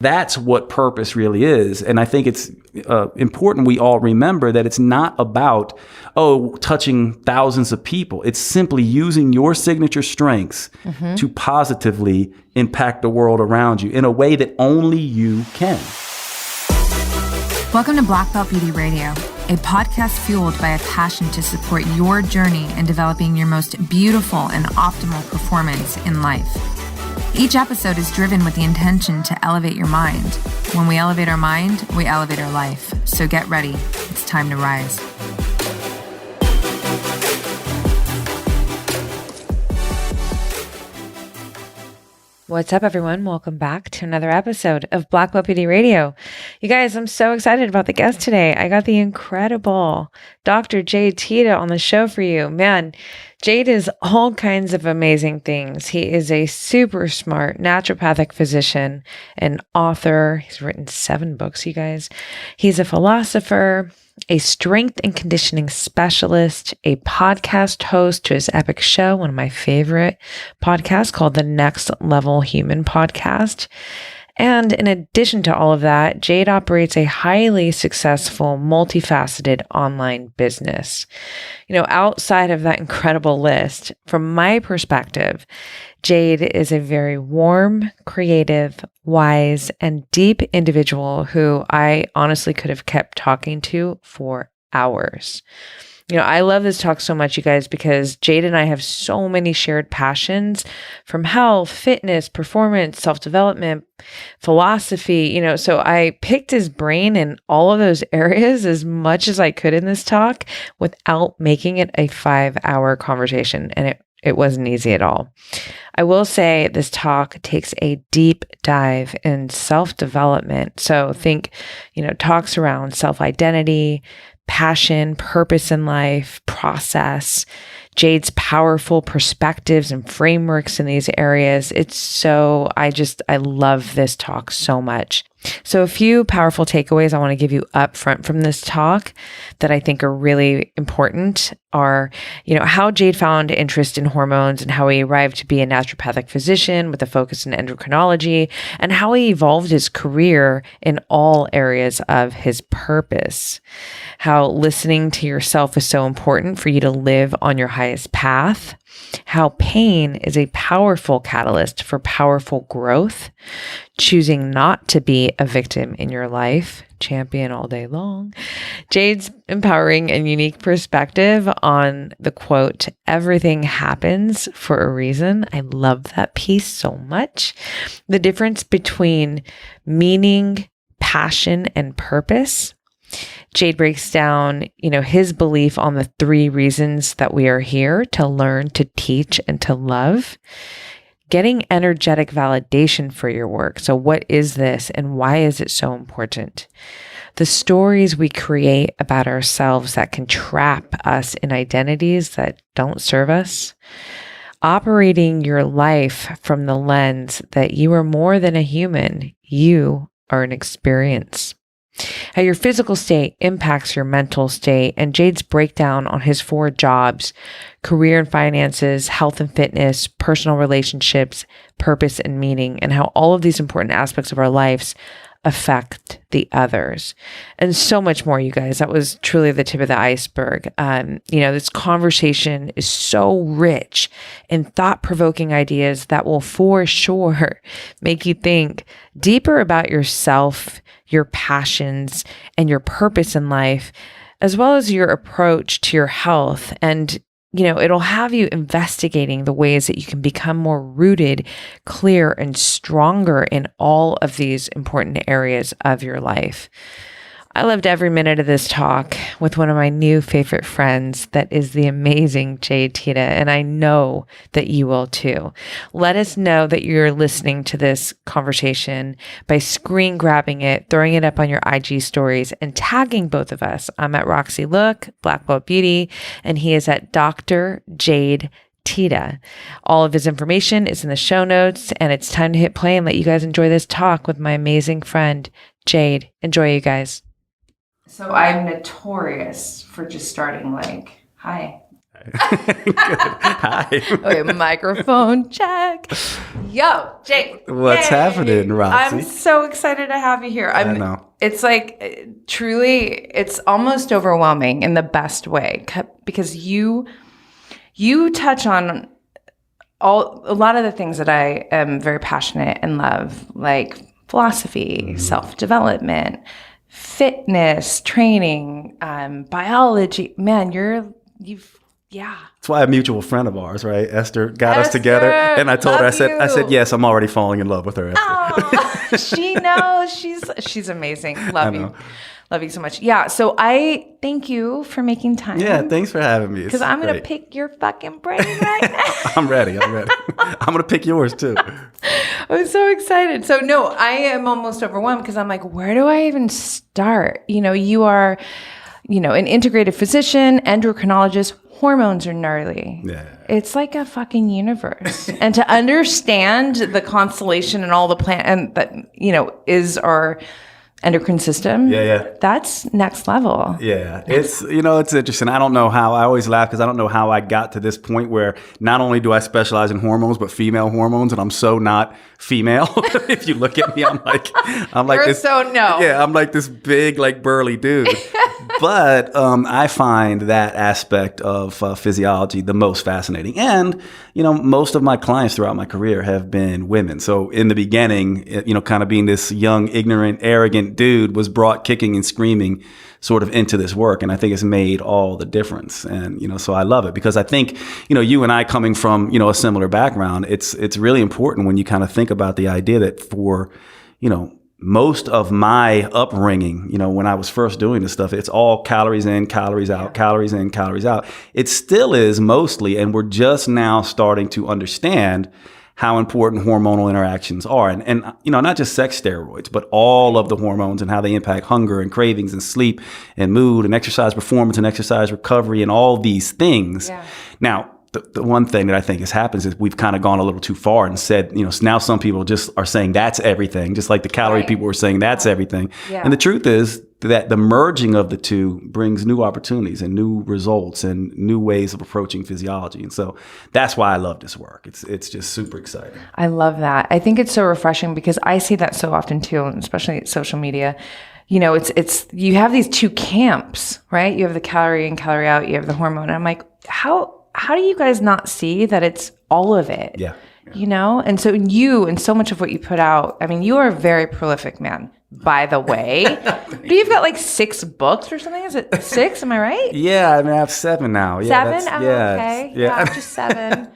That's what purpose really is. And I think it's important we all remember that it's not about, touching thousands of people. It's simply using your signature strengths to positively impact the world around you in a way that only you can. Welcome to Black Belt Beauty Radio, a podcast fueled by a passion to support your journey in developing your most beautiful and optimal performance in life. Each episode is driven with the intention to elevate your mind. When we elevate our mind, we elevate our life. So get ready. It's time to rise. What's up, everyone? Welcome back to another episode of Black Belt Beauty Radio. You guys, I'm so excited about the guest today. I got the incredible Dr. Jade Teta on the show for you. Man, Jade is all kinds of amazing things. He is a super smart naturopathic physician, an author. He's written 7 books, you guys. He's a philosopher, a strength and conditioning specialist, a podcast host to his epic show, one of my favorite podcasts called the Next Level Human Podcast. And in addition to all of that, Jade operates a highly successful, multifaceted online business. You know, outside of that incredible list, from my perspective, Jade is a very warm, creative, wise, and deep individual who I honestly could have kept talking to for hours. You know, I love this talk so much, you guys, because Jade and I have so many shared passions from health, fitness, performance, self-development, philosophy, so I picked his brain in all of those areas as much as I could in this talk without making it a 5-hour conversation. And it wasn't easy at all. I will say this talk takes a deep dive in self-development. So think, talks around self-identity, passion, purpose in life, process, Jade's powerful perspectives and frameworks in these areas. I love this talk so much. So a few powerful takeaways I want to give you up front from this talk that I think are really important are, how Jade found interest in hormones and how he arrived to be a naturopathic physician with a focus in endocrinology, and how he evolved his career in all areas of his purpose. How listening to yourself is so important for you to live on your highest path. How pain is a powerful catalyst for powerful growth. Choosing not to be a victim in your life. Champion all day long. Jade's empowering and unique perspective on the quote, "Everything happens for a reason." I love that piece so much. The difference between meaning, passion, and purpose. Jade breaks down, his belief on the 3 reasons that we are here: to learn, to teach, and to love. Getting energetic validation for your work. So what is this and why is it so important? The stories we create about ourselves that can trap us in identities that don't serve us. Operating your life from the lens that you are more than a human. You are an experience. How your physical state impacts your mental state, and Jade's breakdown on his 4 jobs: career and finances, health and fitness, personal relationships, purpose and meaning, and how all of these important aspects of our lives affect the others, and so much more, you guys. That was truly the tip of the iceberg. This conversation is so rich in thought-provoking ideas that will for sure make you think deeper about yourself, your passions, and your purpose in life, as well as your approach to your health. And it'll have you investigating the ways that you can become more rooted, clear, and stronger in all of these important areas of your life. I loved every minute of this talk with one of my new favorite friends that is the amazing Jade Teta, and I know that you will too. Let us know that you're listening to this conversation by screen grabbing it, throwing it up on your IG stories, and tagging both of us. I'm at Roxy Look, Black Belt Beauty, and he is at Dr. Jade Teta. All of his information is in the show notes, and it's time to hit play and let you guys enjoy this talk with my amazing friend, Jade. Enjoy, you guys. So I'm notorious for just starting hi. Good. Hi. Okay, microphone check. Yo, Jake. What's happening, Roxy? I'm so excited to have you here. I know. It's like truly, it's almost overwhelming in the best way because you touch on a lot of the things that I am very passionate and love, like philosophy, self-development, fitness, training, biology. Man, That's why a mutual friend of ours, right? Esther got us together, and I told her, I said, yes, I'm already falling in love with her. Esther. Oh, she knows. She's amazing. Love you so much. Yeah. So I thank you for making time. Yeah, thanks for having me. Because I'm gonna pick your fucking brain right now. I'm ready. I'm gonna pick yours too. I'm so excited. So no, I am almost overwhelmed because I'm like, where do I even start? You are, an integrative physician, endocrinologist. Hormones are gnarly. Yeah. It's like a fucking universe. And to understand the constellation and all the and that, is our endocrine system. Yeah. That's next level. Yeah. It's interesting. I don't know how, I always laugh because I don't know how I got to this point where not only do I specialize in hormones, but female hormones. And I'm so not female. If you look at me, I'm like You're this. So no. Yeah. I'm like this big, like burly dude. But I find that aspect of physiology the most fascinating. And, most of my clients throughout my career have been women. So in the beginning, kind of being this young, ignorant, arrogant dude was brought kicking and screaming sort of into this work. And I think it's made all the difference. And, so I love it because I think, you and I coming from, a similar background, it's really important when you kind of think about the idea that for, most of my upbringing, when I was first doing this stuff, it's all calories in, calories out, calories in, calories out. It still is mostly, and we're just now starting to understand how important hormonal interactions are. And not just sex steroids, but all of the hormones and how they impact hunger and cravings and sleep and mood and exercise performance and exercise recovery and all these things. Yeah. Now, the one thing that I think has happened is we've kind of gone a little too far and said, now some people just are saying that's everything, just like the calorie people were saying that's everything. Yeah. And the truth is that the merging of the two brings new opportunities and new results and new ways of approaching physiology. And so that's why I love this work. It's just super exciting. I love that. I think it's so refreshing because I see that so often too, especially at social media. It's you have these two camps, right? You have the calorie in, calorie out, you have the hormone. And I'm like, how do you guys not see that it's all of it? Yeah. And so so much of what you put out, I mean, you are a very prolific man, by the way. You've got like 6 books or something. Is it 6? Am I right? Yeah. I mean, I have 7 now. Yeah, 7? Okay. Yeah, just 7.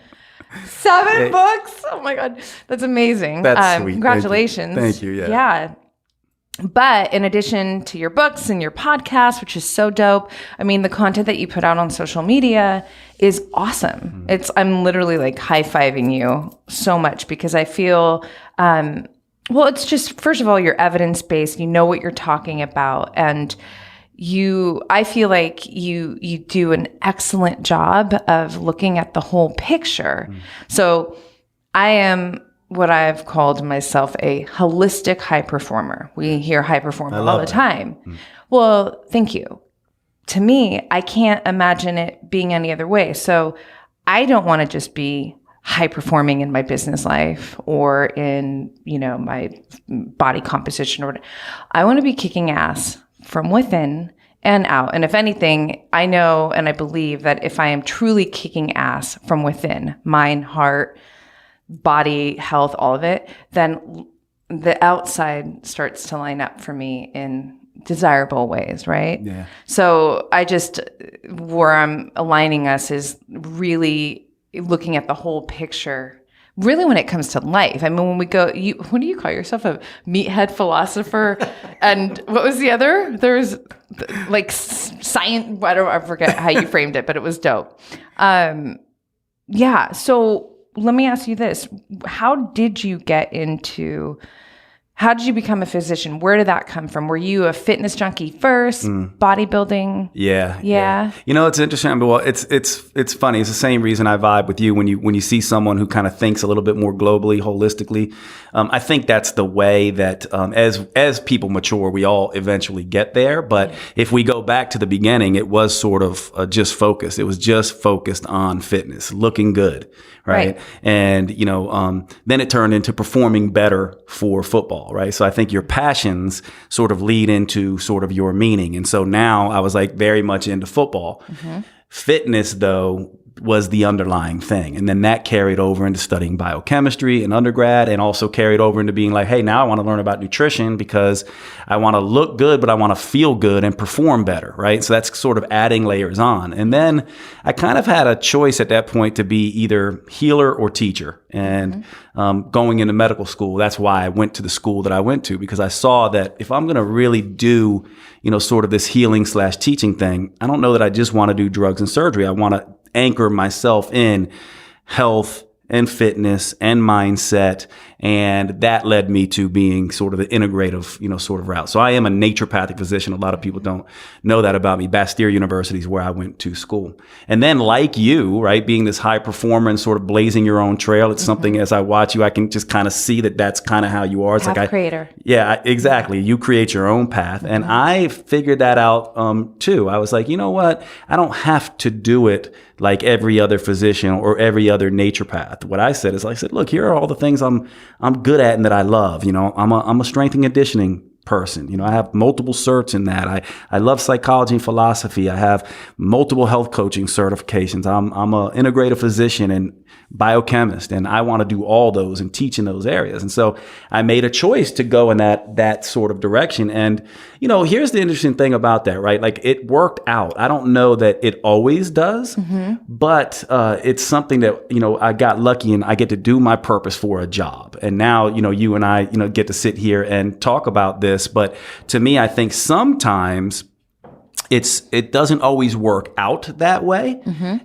7 books. Oh my God. That's amazing. That's sweet. Congratulations. Thank you. Yeah. Yeah. But in addition to your books and your podcast, which is so dope, I mean, the content that you put out on social media is awesome. I'm literally like high-fiving you so much because I feel, it's just, first of all, you're evidence-based, you know what you're talking about. And I feel like you do an excellent job of looking at the whole picture. So I am what I've called myself a holistic high performer. We hear high performer all the time. Well, thank you. To me, I can't imagine it being any other way. So I don't want to just be high performing in my business life or in, my body composition or whatever. I want to be kicking ass from within and out. And if anything, I know and I believe that if I am truly kicking ass from within, mind, heart, body, health, all of it, then the outside starts to line up for me in desirable ways, right? Yeah. So where I'm aligning us is really looking at the whole picture, really when it comes to life. I mean, when we go, what do you call yourself? A meathead philosopher? And what was the other? There's like science, I forget how you framed it, but it was dope. Yeah. So let me ask you this. How did you get into how did you become a physician? Where did that come from? Were you a fitness junkie first? Bodybuilding? Yeah. You know, it's interesting. Well, it's funny. It's the same reason I vibe with you when you see someone who kind of thinks a little bit more globally, holistically. I think that's the way that as people mature, we all eventually get there. But if we go back to the beginning, it was sort of just focused. It was just focused on fitness, looking good. Right. And, you know, then it turned into performing better for football. Right. So I think your passions sort of lead into sort of your meaning. And so now I was like very much into football. Fitness, though, was the underlying thing. And then that carried over into studying biochemistry in undergrad, and also carried over into being like, hey, now I want to learn about nutrition because I want to look good, but I want to feel good and perform better, right? So that's sort of adding layers on. And then I kind of had a choice at that point to be either healer or teacher. And going into medical school, that's why I went to the school that I went to, because I saw that if I'm going to really do, you know, sort of this healing / teaching thing, I don't know that I just want to do drugs and surgery. I want to anchor myself in health and fitness and mindset. And that led me to being sort of the integrative, you know, sort of route. So I am a naturopathic physician. A lot of people don't know that about me. Bastyr University is where I went to school. And then like you, right, being this high performer and sort of blazing your own trail, it's something as I watch you, I can just kind of see that that's kind of how you are. It's Path like creator. Exactly. You create your own path. And I figured that out too. I was like, you know what? I don't have to do it like every other physician or every other naturopath. What I said is, I said, look, here are all the things I'm good at and that I love. You know, I'm a strength and conditioning person. You know, I have multiple certs in that. I love psychology and philosophy. I have multiple health coaching certifications. I'm a integrative physician and biochemist, and I want to do all those and teach in those areas. And so I made a choice to go in that sort of direction. And, you know, here's the interesting thing about that, right? Like, it worked out. I don't know that it always does, but it's something that, you know, I got lucky and I get to do my purpose for a job. And now, you know, you and I, you know, get to sit here and talk about this. But to me, I think sometimes it doesn't always work out that way,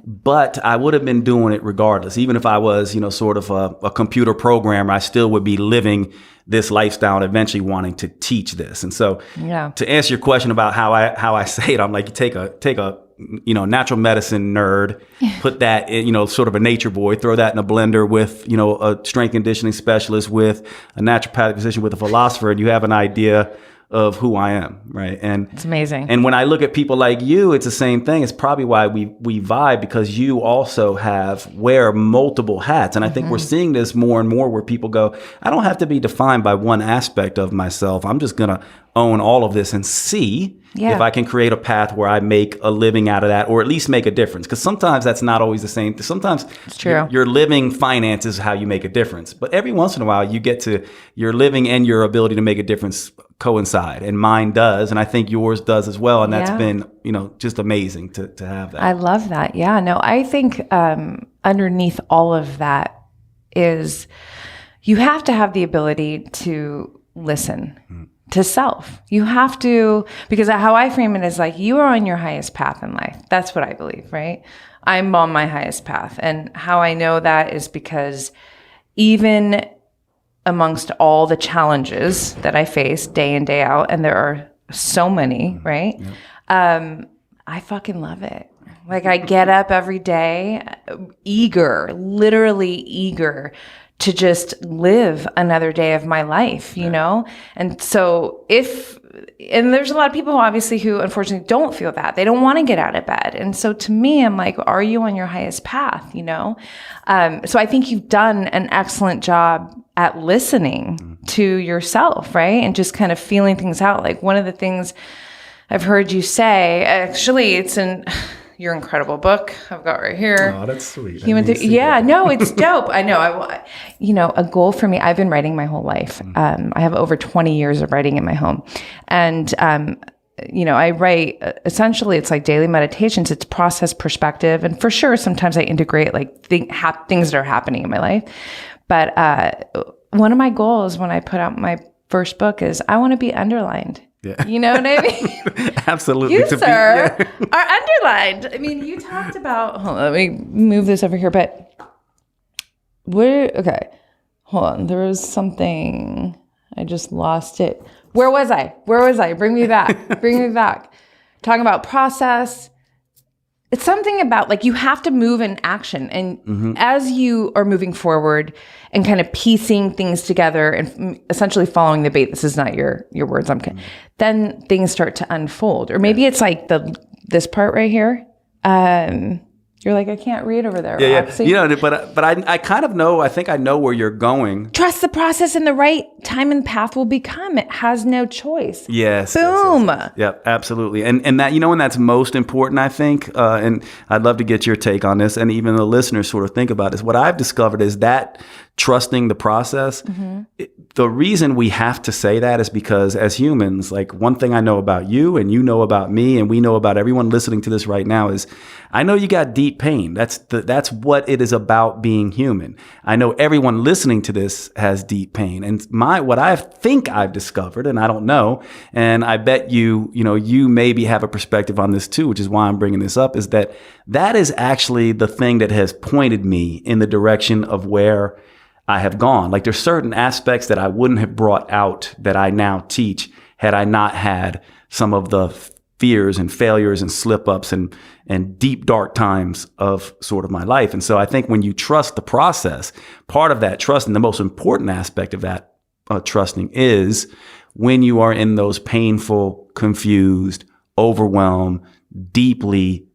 but I would have been doing it regardless. Even if I was, you know, sort of a computer programmer, I still would be living this lifestyle and eventually wanting to teach this. And so to answer your question about how I say it, I'm like, you take a you know, natural medicine nerd, put that in, you know, sort of a nature boy, throw that in a blender with, you know, a strength conditioning specialist, with a naturopathic physician, with a philosopher, and you have an idea of who I am, right? And it's amazing. And when I look at people like you, it's the same thing. It's probably why we vibe, because you also wear multiple hats. And I think we're seeing this more and more, where people go, I don't have to be defined by one aspect of myself. I'm just going to own all of this and see if I can create a path where I make a living out of that, or at least make a difference. Because sometimes that's not always the same. Sometimes it's true. Your living finances how you make a difference. But every once in a while, you get to your living and your ability to make a difference coincide, and mine does, and I think yours does as well. And that's been, you know, just amazing to have that. I love that. Yeah, no, I think underneath all of that is you have to have the ability to listen to self. You have to, because how I frame it is like, you are on your highest path in life. That's what I believe, right? I'm on my highest path. And how I know that is because even amongst all the challenges that I face day in, day out, and there are so many, right? I fucking love it. Like, I get up every day eager, literally eager to just live another day of my life, you know? And so and there's a lot of people obviously who unfortunately don't feel that. They don't want to get out of bed. And so to me, I'm like, are you on your highest path, you know? So I think you've done an excellent job at listening to yourself, right? And just kind of feeling things out. Like, one of the things I've heard you say, actually, it's in your incredible book I've got right here. Oh, that's sweet. No, it's dope. I know. You know, a goal for me, I've been writing my whole life. I have over 20 years of writing in my home. And, you know, I write, essentially, it's like daily meditations. It's process, perspective. And for sure, sometimes I integrate like things that are happening in my life. But one of my goals when I put out my first book is I want to be underlined. Yeah. You know what I mean? Absolutely. You, sir, are underlined. I mean, you talked about, hold on, let me move this over here, but okay. Hold on. There was something I just lost it. Where was I? Bring me back. Talking about process. It's something about like you have to move in action. And as you are moving forward and kind of piecing things together and essentially following the bait, this is not your words, then things start to unfold. Or maybe it's like this part right here. You're like, I can't read over there. Yeah. But I kind of know, I think I know where you're going. Trust the process and the right time and path will become. It has no choice. Yes. Boom. Yes. Yep, absolutely. And that, and that's most important, I think. And I'd love to get your take on this, and even the listeners sort of think about this. What I've discovered is that trusting the process, the reason we have to say that is because as humans, like one thing I know about you and you know about me and we know about everyone listening to this right now is I know you got deep pain. That's what it is about being human. I know everyone listening to this has deep pain. And what I think I've discovered, and I don't know, and I bet you maybe have a perspective on this too, which is why I'm bringing this up, is that is actually the thing that has pointed me in the direction of where I have gone. Like there's certain aspects that I wouldn't have brought out that I now teach had I not had some of the fears and failures and slip-ups and deep, dark times of sort of my life. And so I think when you trust the process, part of that trust, and the most important aspect of that trusting is when you are in those painful, confused, overwhelmed, deeply,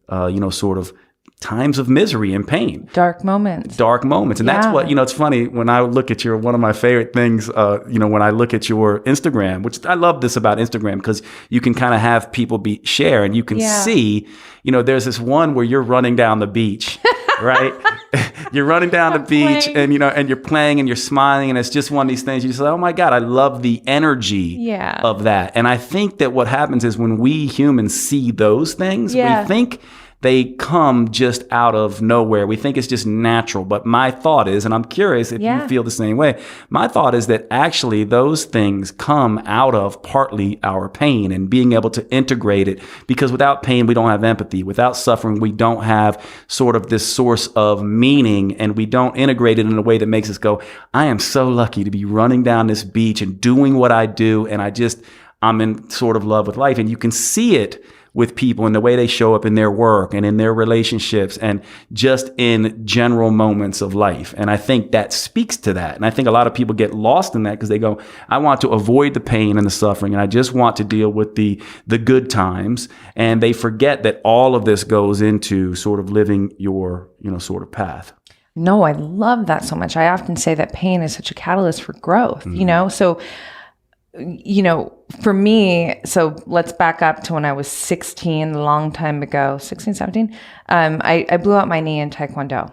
sort of times of misery and pain. Dark moments. And that's what, it's funny when I look at one of my favorite things, when I look at your Instagram, which I love this about Instagram because you can kind of have people share and you can see, there's this one where you're running down the beach, right? You're running down the beach and, and you're playing and you're smiling and it's just one of these things. You just say, oh my God, I love the energy of that. And I think that what happens is when we humans see those things, we think they come just out of nowhere. We think it's just natural. But my thought is, and I'm curious if you feel the same way, my thought is that actually those things come out of partly our pain and being able to integrate it. Because without pain, we don't have empathy. Without suffering, we don't have sort of this source of meaning, and we don't integrate it in a way that makes us go, I am so lucky to be running down this beach and doing what I do. And I'm in sort of love with life. And you can see it with people and the way they show up in their work and in their relationships and just in general moments of life. And I think that speaks to that. And I think a lot of people get lost in that because they go, I want to avoid the pain and the suffering and I just want to deal with the good times. And they forget that all of this goes into sort of living your, sort of path. No, I love that so much. I often say that pain is such a catalyst for growth, So for me, so let's back up to when I was 16, a long time ago, 16, 17. I blew out my knee in Taekwondo.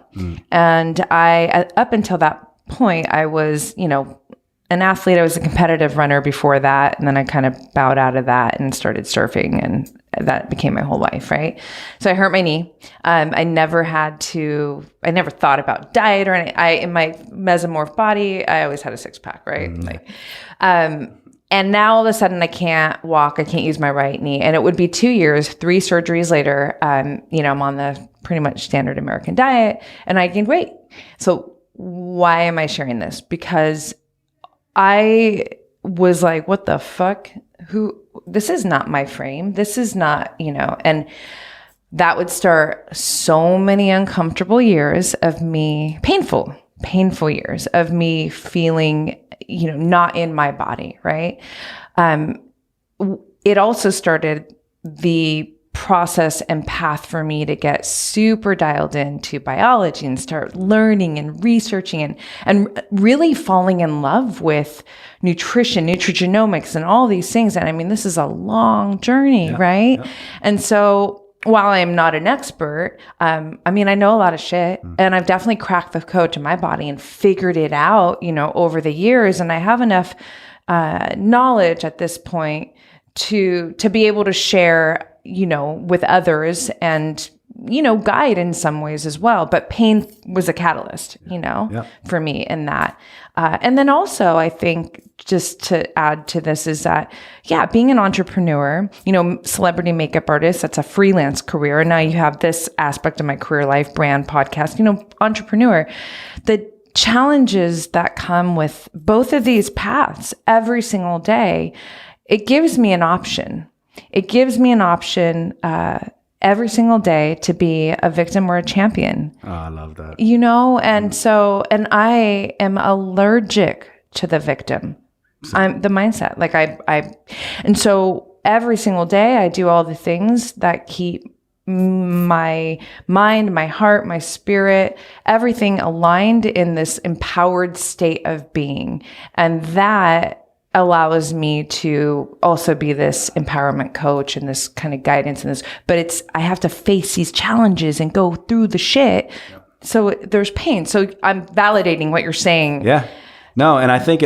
And up until that point, I was, an athlete. I was a competitive runner before that. And then I kind of bowed out of that and started surfing. And that became my whole life, right? So I hurt my knee. I never thought about diet or anything. In my mesomorph body, I always had a six pack, right? And now all of a sudden I can't walk. I can't use my right knee. And it would be 2 years, 3 surgeries later. I'm on the pretty much standard American diet and I gained weight. So why am I sharing this? Because I was like, what the fuck? This is not my frame. This is not, and that would start so many uncomfortable years of me, painful years of me feeling not in my body, right? It also started the process and path for me to get super dialed into biology and start learning and researching and really falling in love with nutrition, nutrigenomics, and all these things. And this is a long journey, right? Yeah. And so while I'm not an expert, I know a lot of shit and I've definitely cracked the code to my body and figured it out, over the years. And I have enough knowledge at this point to be able to share, with others and, guide in some ways as well. But pain was a catalyst, for me in that. And then also I think just to add to this is that, being an entrepreneur, celebrity makeup artist, that's a freelance career. And now you have this aspect of my career life, brand, podcast, entrepreneur. The challenges that come with both of these paths every single day, it gives me an option. It gives me an option every single day to be a victim or a champion. Oh, I love that. And I am allergic to the victim. I'm the mindset. Like and so every single day I do all the things that keep my mind, my heart, my spirit, everything aligned in this empowered state of being. And that allows me to also be this empowerment coach and this kind of guidance and this, but I have to face these challenges and go through the shit. Yep. So there's pain. So I'm validating what you're saying. Yeah. No, and I think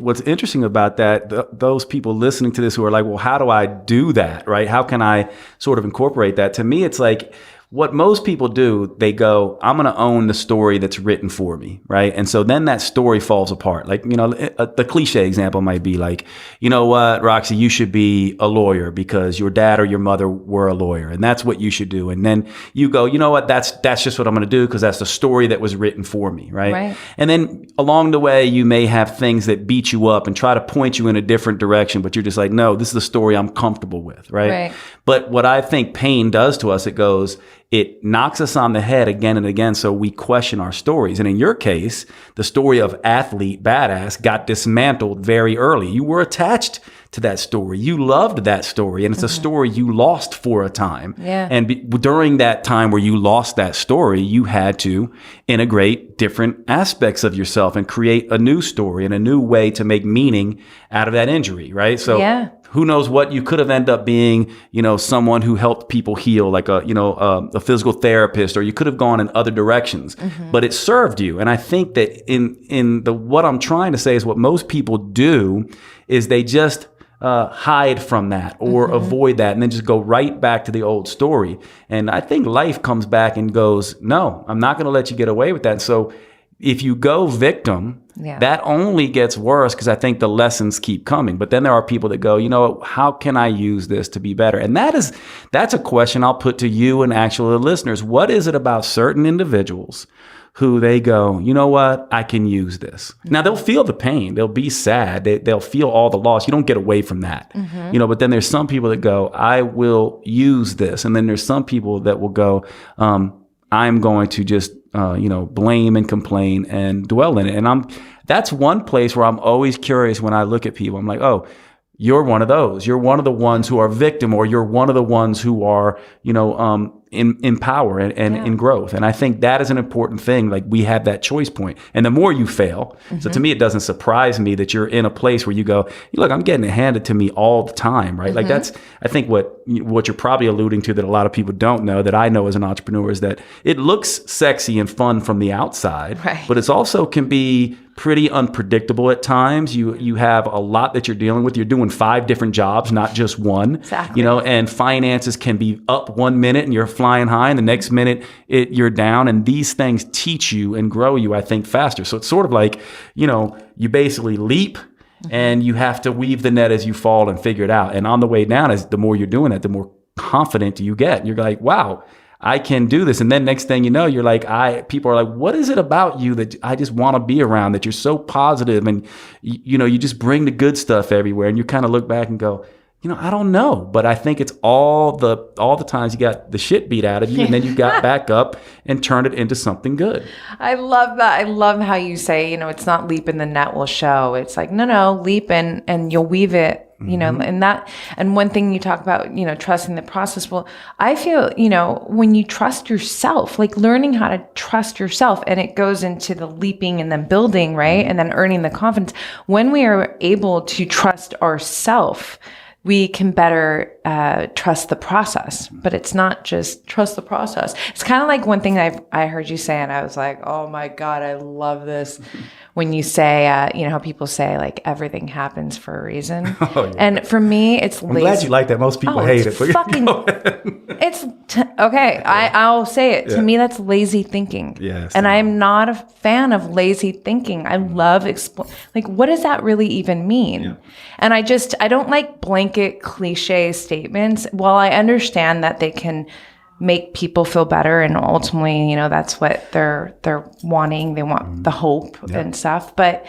what's interesting about that, those people listening to this who are like, well, how do I do that, right? How can I sort of incorporate that? To me, it's like what most people do, they go, I'm going to own the story that's written for me, right? And so then that story falls apart. Like, the cliche example might be like, you know what, Roxy, you should be a lawyer because your dad or your mother were a lawyer, and that's what you should do. And then you go, you know what, that's just what I'm going to do because that's the story that was written for me, right? And then along the way, you may have things that beat you up and try to point you in a different direction, but you're just like, no, this is the story I'm comfortable with, right? But what I think pain does to us, it knocks us on the head again and again, so we question our stories. And in your case, the story of athlete badass got dismantled very early. You were attached to that story. You loved that story, and it's a story you lost for a time. Yeah. And during that time where you lost that story, you had to integrate different aspects of yourself and create a new story and a new way to make meaning out of that injury, right? So who knows what you could have ended up being, someone who helped people heal, like a physical therapist, or you could have gone in other directions, but it served you. And I think that what I'm trying to say is what most people do is they just hide from that or avoid that and then just go right back to the old story. And I think life comes back and goes, no, I'm not going to let you get away with that. So if you go victim, that only gets worse because I think the lessons keep coming. But then there are people that go, how can I use this to be better? And that's a question I'll put to you and actually the listeners. What is it about certain individuals who they go, you know what, I can use this? Now, they'll feel the pain. They'll be sad. They'll feel all the loss. You don't get away from that. But then there's some people that go, I will use this. And then there's some people that will go, I'm going to just blame and complain and dwell in it. And that's one place where I'm always curious when I look at people. I'm like, oh, you're one of those. You're one of the ones who are victim, or you're one of the ones who are, in power and in growth. And I think that is an important thing. Like, we have that choice point. And the more you fail, so to me, it doesn't surprise me that you're in a place where you go, look, I'm getting it handed to me all the time, right? Like, that's, I think what you're probably alluding to that a lot of people don't know, that I know as an entrepreneur, is that it looks sexy and fun from the outside, but it's also can be pretty unpredictable at times. You have a lot that you're dealing with. You're doing 5 different jobs, not just one. Exactly. And finances can be up 1 minute and you're flying high, and the next minute you're down. And these things teach you and grow you, I think, faster. So it's sort of like, you basically leap and you have to weave the net as you fall and figure it out. And on the way down, the more you're doing that, the more confident you get. You're like, wow, I can do this. And then next thing you know, you're like, people are like, what is it about you that I just want to be around, that you're so positive and, you just bring the good stuff everywhere. And you kind of look back and go, I don't know, but I think it's all the times you got the shit beat out of you and then you got back up and turned it into something good. I love that. I love how you say, it's not leap and the net will show. It's like, no, leap and you'll weave it. And one thing you talk about, trusting the process. Well, I feel, when you trust yourself, like learning how to trust yourself, and it goes into the leaping and then building, right? And then earning the confidence. When we are able to trust ourselves, we can better trust the process. But it's not just trust the process. It's kind of like one thing I heard you say, and I was like, oh my God, I love this. When you say, how people say, like, everything happens for a reason. Oh, yeah. And for me, it's lazy. I'm glad you like that. Most people hate it. Okay. I'll say it. Yeah. To me, that's lazy thinking. Yes. And I'm not a fan of lazy thinking. I love what does that really even mean? Yeah. And I don't like blanket cliche statements. While I understand that they can make people feel better, and ultimately, you know, that's what they're wanting. They want the hope and stuff. But,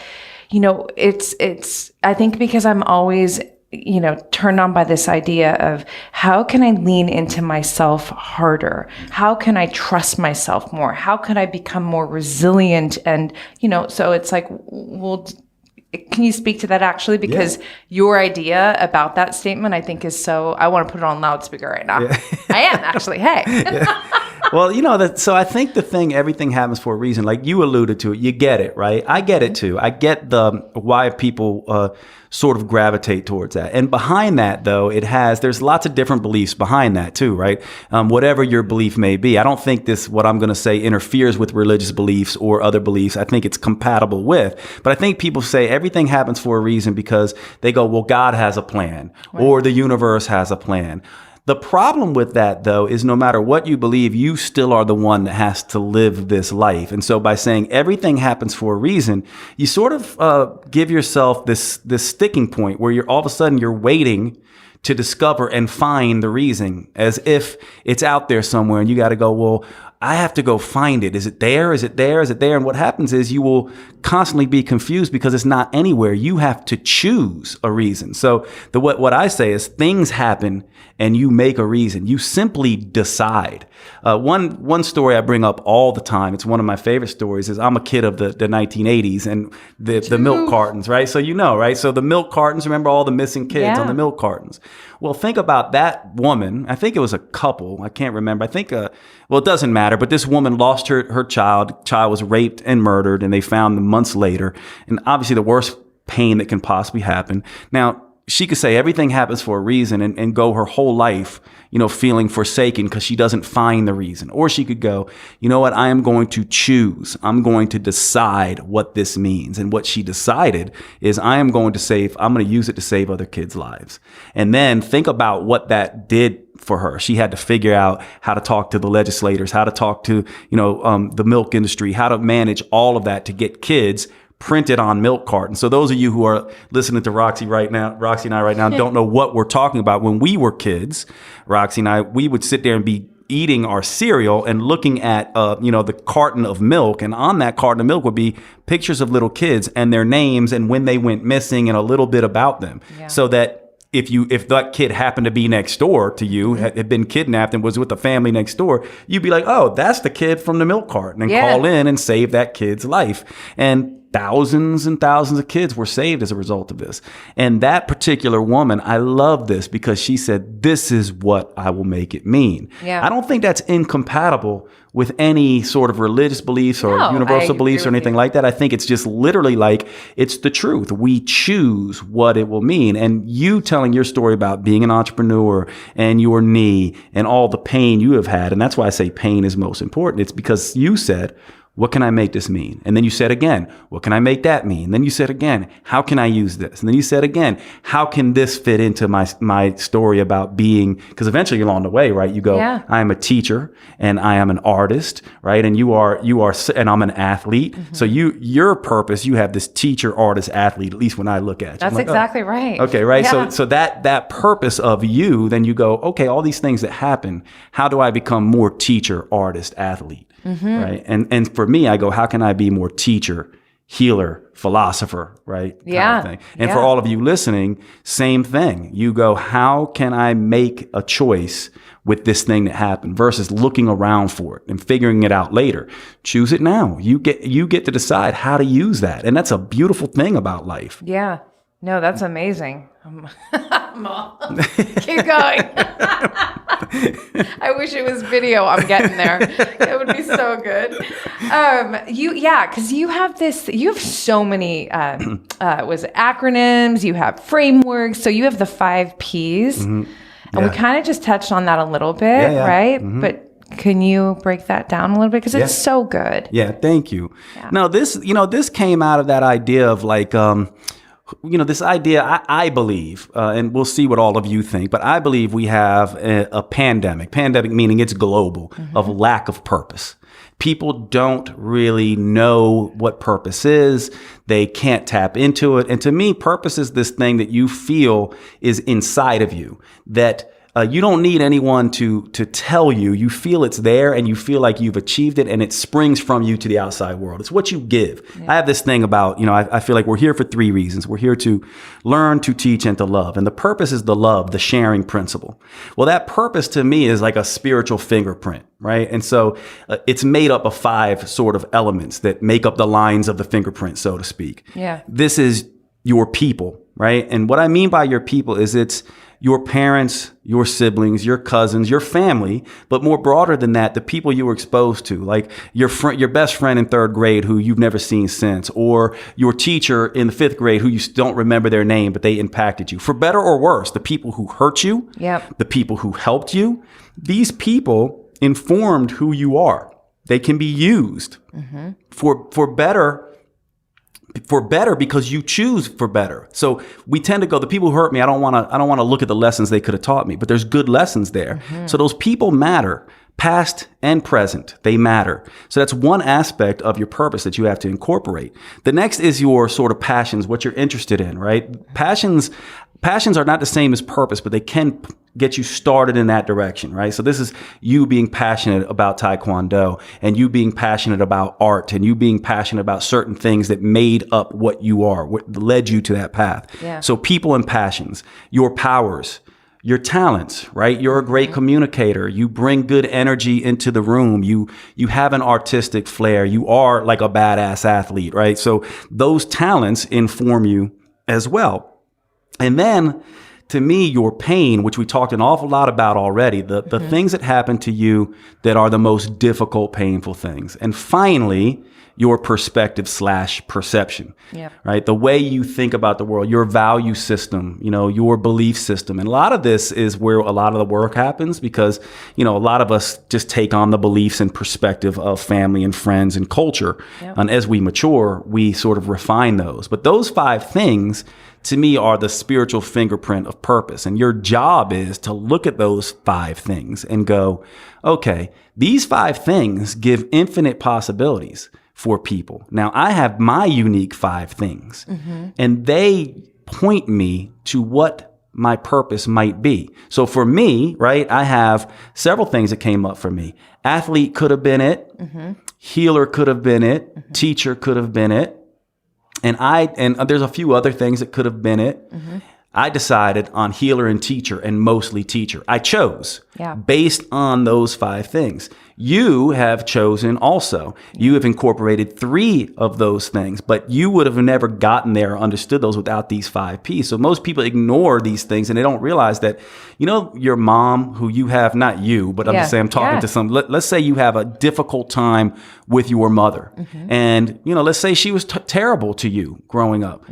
you know, it's I think because I'm always, you know, turned on by this idea of how can I lean into myself harder? How can I trust myself more? How can I become more resilient? And, you know, so it's like, well, can you speak to that actually? Because your idea about that statement, I think, is so, I want to put it on loudspeaker right now. Yeah. I am actually. Hey. Well, you know, so I think the thing, everything happens for a reason. Like you alluded to it, you get it, right? I get it too. I get why people sort of gravitate towards that. And behind that, though, there's lots of different beliefs behind that too, right? Whatever your belief may be. I don't think what I'm going to say interferes with religious beliefs or other beliefs. I think it's compatible with. But I think people say everything happens for a reason because they go, well, God has a plan, or the universe has a plan. The problem with that, though, is no matter what you believe, you still are the one that has to live this life. And so by saying everything happens for a reason, you sort of give yourself this sticking point where all of a sudden you're waiting to discover and find the reason, as if it's out there somewhere and you got to go, well, I have to go find it. Is it there? Is it there? Is it there? And what happens is you will constantly be confused because it's not anywhere. You have to choose a reason. So what I say is things happen and you make a reason. You simply decide. One story I bring up all the time, it's one of my favorite stories, is I'm a kid of the 1980s and the milk cartons, right? So you know, right? So the milk cartons, remember all the missing kids on the milk cartons. Well, think about that woman. I think it was a couple. I can't remember. I think, well, it doesn't matter. But this woman lost her child. Child was raped and murdered, and they found them months later. And obviously the worst pain that can possibly happen. Now, she could say everything happens for a reason and go her whole life, you know, feeling forsaken because she doesn't find the reason. Or she could go, you know what, I am going to choose. I'm going to decide what this means. And what she decided is I'm going to use it to save other kids' lives. And then think about what that did for her. She had to figure out how to talk to the legislators, how to talk to, you know, the milk industry, how to manage all of that to get kids printed on milk cartons. So those of you who are listening to Roxy and I right now don't know what we're talking about. When we were kids, Roxy and I, we would sit there and be eating our cereal and looking at, you know, the carton of milk. And on that carton of milk would be pictures of little kids and their names and when they went missing and a little bit about them. Yeah. So that if that kid happened to be next door to you, had been kidnapped and was with the family next door, you'd be like, oh, that's the kid from the milk carton, and call in and save that kid's life. And thousands and thousands of kids were saved as a result of this. And that particular woman, I love this because she said, this is what I will make it mean. Yeah. I don't think that's incompatible with any sort of religious beliefs or universal beliefs or anything like that. I think it's just literally like, it's the truth. We choose what it will mean. And you telling your story about being an entrepreneur and your knee and all the pain you have had, and that's why I say pain is most important. It's because you said, what can I make this mean? And then you said again, what can I make that mean? And then you said again, how can I use this? And then you said again, how can this fit into my story about being, because eventually along the way, right? You go, I am a teacher and I am an artist, right? And you are, and I'm an athlete. Mm-hmm. So your purpose, you have this teacher, artist, athlete, at least when I look at you. That's exactly right. Okay, right? Yeah. So that purpose of you, then you go, okay, all these things that happen, how do I become more teacher, artist, athlete? Mm-hmm. Right. And for me, I go, how can I be more teacher, healer, philosopher, right? Yeah. Kind of thing. And for all of you listening, same thing. You go, how can I make a choice with this thing that happened versus looking around for it and figuring it out later? Choose it now. You get to decide how to use that. And that's a beautiful thing about life. Yeah. No, that's amazing. Keep going. I wish it was video. I'm getting there. It would be so good. Because you have so many, acronyms, you have frameworks. So you have the 5 Ps. Mm-hmm. And we kind of just touched on that a little bit, right? Mm-hmm. But can you break that down a little bit? Because it's so good. Yeah, thank you. Yeah. No, this came out of that idea of like, this idea, I believe, and we'll see what all of you think, but I believe we have a pandemic meaning it's global, of lack of purpose. People don't really know what purpose is. They can't tap into it. And to me, purpose is this thing that you feel is inside of you that You don't need anyone to tell you. You feel it's there and you feel like you've achieved it, and it springs from you to the outside world. It's what you give. Yeah. I have this thing about, I feel like we're here for 3 reasons. We're here to learn, to teach, and to love. And the purpose is the love, the sharing principle. Well, that purpose to me is like a spiritual fingerprint, right? And so it's made up of 5 sort of elements that make up the lines of the fingerprint, so to speak. Yeah. This is your people, right? And what I mean by your people is it's your parents, your siblings, your cousins, your family, but more broader than that, the people you were exposed to, like your best friend in 3rd grade who you've never seen since, or your teacher in the 5th grade who you don't remember their name, but they impacted you. For better or worse, the people who hurt you, the people who helped you, these people informed who you are. They can be used for better because you choose for better. So we tend to go, the people who hurt me, I don't want to look at the lessons they could have taught me, but there's good lessons there. So those people matter, past and present, they matter. So that's one aspect of your purpose that you have to incorporate. The next is your sort of passions, what you're interested in, right? Passions are not the same as purpose, but they can get you started in that direction, right? So this is you being passionate about Taekwondo, and you being passionate about art, and you being passionate about certain things that made up what you are, what led you to that path. Yeah. So people and passions, your powers, your talents, right? You're a great communicator. You bring good energy into the room. You have an artistic flair. You are like a badass athlete, right? So those talents inform you as well. And then, to me, your pain, which we talked an awful lot about already, the things that happen to you that are the most difficult, painful things. And finally, your perspective / perception, right? The way you think about the world, your value system, your belief system. And a lot of this is where a lot of the work happens because, a lot of us just take on the beliefs and perspective of family and friends and culture. And as we mature, we sort of refine those. But those 5 things, to me, are the spiritual fingerprint of purpose. And your job is to look at those 5 things and go, okay, these 5 things give infinite possibilities for people. Now, I have my unique 5 things, and they point me to what my purpose might be. So for me, right, I have several things that came up for me. Athlete could have been it. Healer could have been it. Teacher could have been it. And there's a few other things that could have been it. I decided on healer and teacher, and mostly teacher. I chose based on those 5 things. You have chosen also. You have incorporated 3 of those things, but you would have never gotten there or understood those without these 5 P's. So most people ignore these things, and they don't realize that, your mom, who you have, not you, but I'm just saying I'm talking to some, let's say you have a difficult time with your mother. And, let's say she was terrible to you growing up.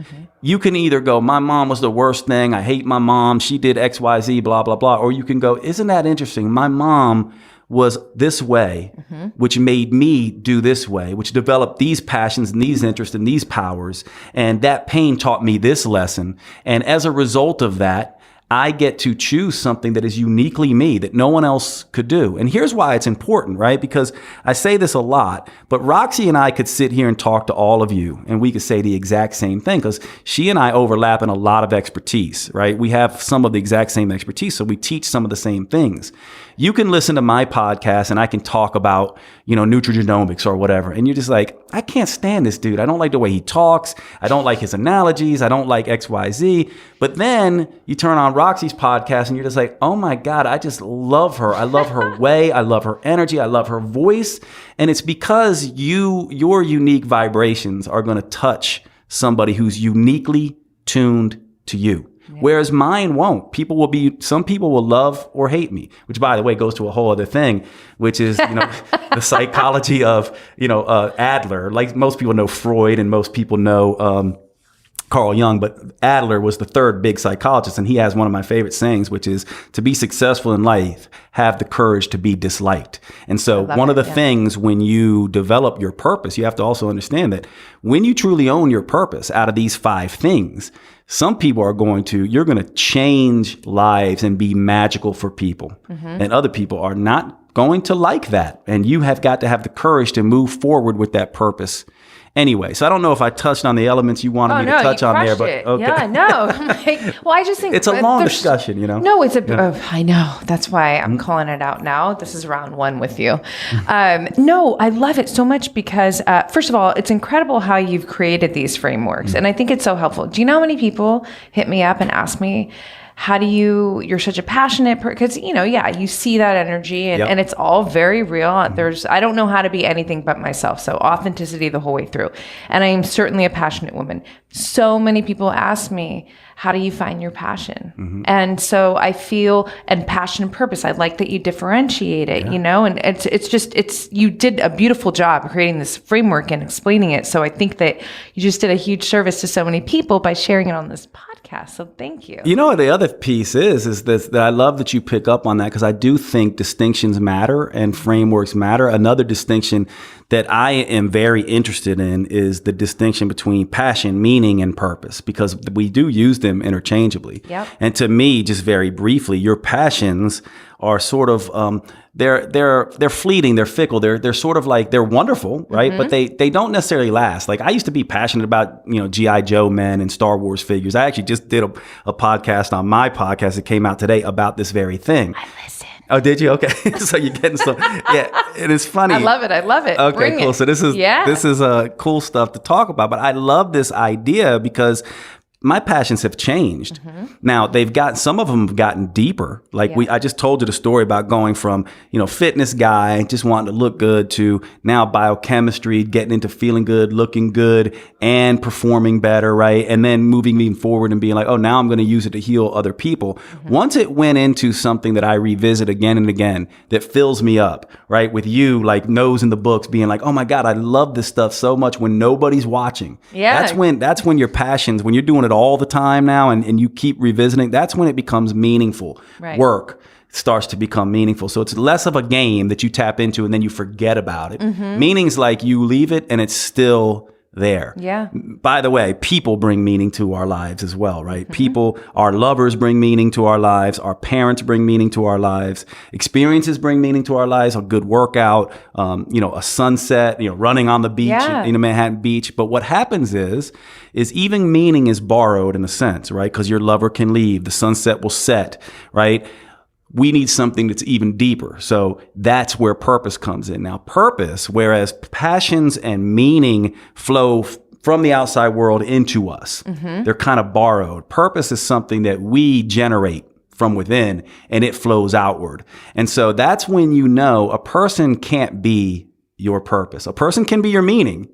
You can either go, my mom was the worst thing. I hate my mom. She did X, Y, Z, blah, blah, blah. Or you can go, isn't that interesting? My mom was this way, which made me do this way, which developed these passions and these interests and these powers. And that pain taught me this lesson. And as a result of that, I get to choose something that is uniquely me that no one else could do. And here's why it's important, right? Because I say this a lot, but Roxy and I could sit here and talk to all of you and we could say the exact same thing because she and I overlap in a lot of expertise, right? We have some of the exact same expertise, so we teach some of the same things. You can listen to my podcast and I can talk about, nutrigenomics or whatever. And you're just like, I can't stand this dude. I don't like the way he talks. I don't like his analogies. I don't like X, Y, Z. But then you turn on Roxy's podcast and you're just like, oh my God, I just love her. I love her way. I love her energy. I love her voice. And it's because your unique vibrations are going to touch somebody who's uniquely tuned to you. Whereas mine won't. Some people will love or hate me, which by the way goes to a whole other thing, which is, the psychology of, Adler. Like most people know Freud and most people know, Carl Jung, but Adler was the 3rd big psychologist. And he has one of my favorite sayings, which is to be successful in life, have the courage to be disliked. And so one of the things when you develop your purpose, you have to also understand that when you truly own your purpose out of these 5 things, some people you're going to change lives and be magical for people. And other people are not going to like that. And you have got to have the courage to move forward with that purpose Anyway, so I don't know if I touched on the elements you wanted me to touch on there, but okay. Yeah, no. I'm like, well, I just think it's a long discussion, you know. No, it's I know. That's why I'm calling it out now. This is round one with you. No, I love it so much because first of all, it's incredible how you've created these frameworks, and I think it's so helpful. Do you know how many people hit me up and ask me, how do you're such a passionate person, because you see that energy and it's all very real. I don't know how to be anything but myself. So authenticity the whole way through. And I am certainly a passionate woman. So many people ask me, how do you find your passion? And so I feel, and passion and purpose, I like that you differentiate it, and you did a beautiful job creating this framework and explaining it. So I think that you just did a huge service to so many people by sharing it on this podcast. So thank you. You know what the other piece is this, that I love that you pick up on that, because I do think distinctions matter and frameworks matter. Another distinction that I am very interested in is the distinction between passion, meaning, and purpose, because we do use them interchangeably. Yep. And to me, just very briefly, your passions are sort of they're fleeting, they're fickle, they're sort of like, they're wonderful, right? But they don't necessarily last. Like, I used to be passionate about G.I. Joe men and Star Wars figures. I actually just did a podcast on my podcast that came out today about this very thing. I listen. Oh, did you? Okay. So you're getting some, yeah. And it's funny. I love it. Okay, Bring cool. it. So this is cool stuff to talk about. But I love this idea because my passions have changed. Now some of them have gotten deeper. Like I just told you the story about going from, fitness guy, just wanting to look good, to now biochemistry, getting into feeling good, looking good, and performing better, right? And then moving forward and being like, oh, now I'm going to use it to heal other people. Once it went into something that I revisit again and again, that fills me up, right? With you, like nose in the books, being like, oh my God, I love this stuff so much when nobody's watching. Yeah. That's when your passions, when you're doing it all the time now and you keep revisiting, that's when it becomes meaningful. Right. Work starts to become meaningful. So it's less of a game that you tap into and then you forget about it. Meaning's like you leave it and it's still there. Yeah. By the way, people bring meaning to our lives as well, right? People, our lovers bring meaning to our lives. Our parents bring meaning to our lives. Experiences bring meaning to our lives. A good workout, a sunset, running on the beach in Manhattan Beach. But what happens is even meaning is borrowed in a sense, right? Because your lover can leave. The sunset will set, right? We need something that's even deeper. So that's where purpose comes in. Now, purpose, whereas passions and meaning flow from the outside world into us, they're kind of borrowed. Purpose is something that we generate from within and it flows outward. And so that's when a person can't be your purpose. A person can be your meaning,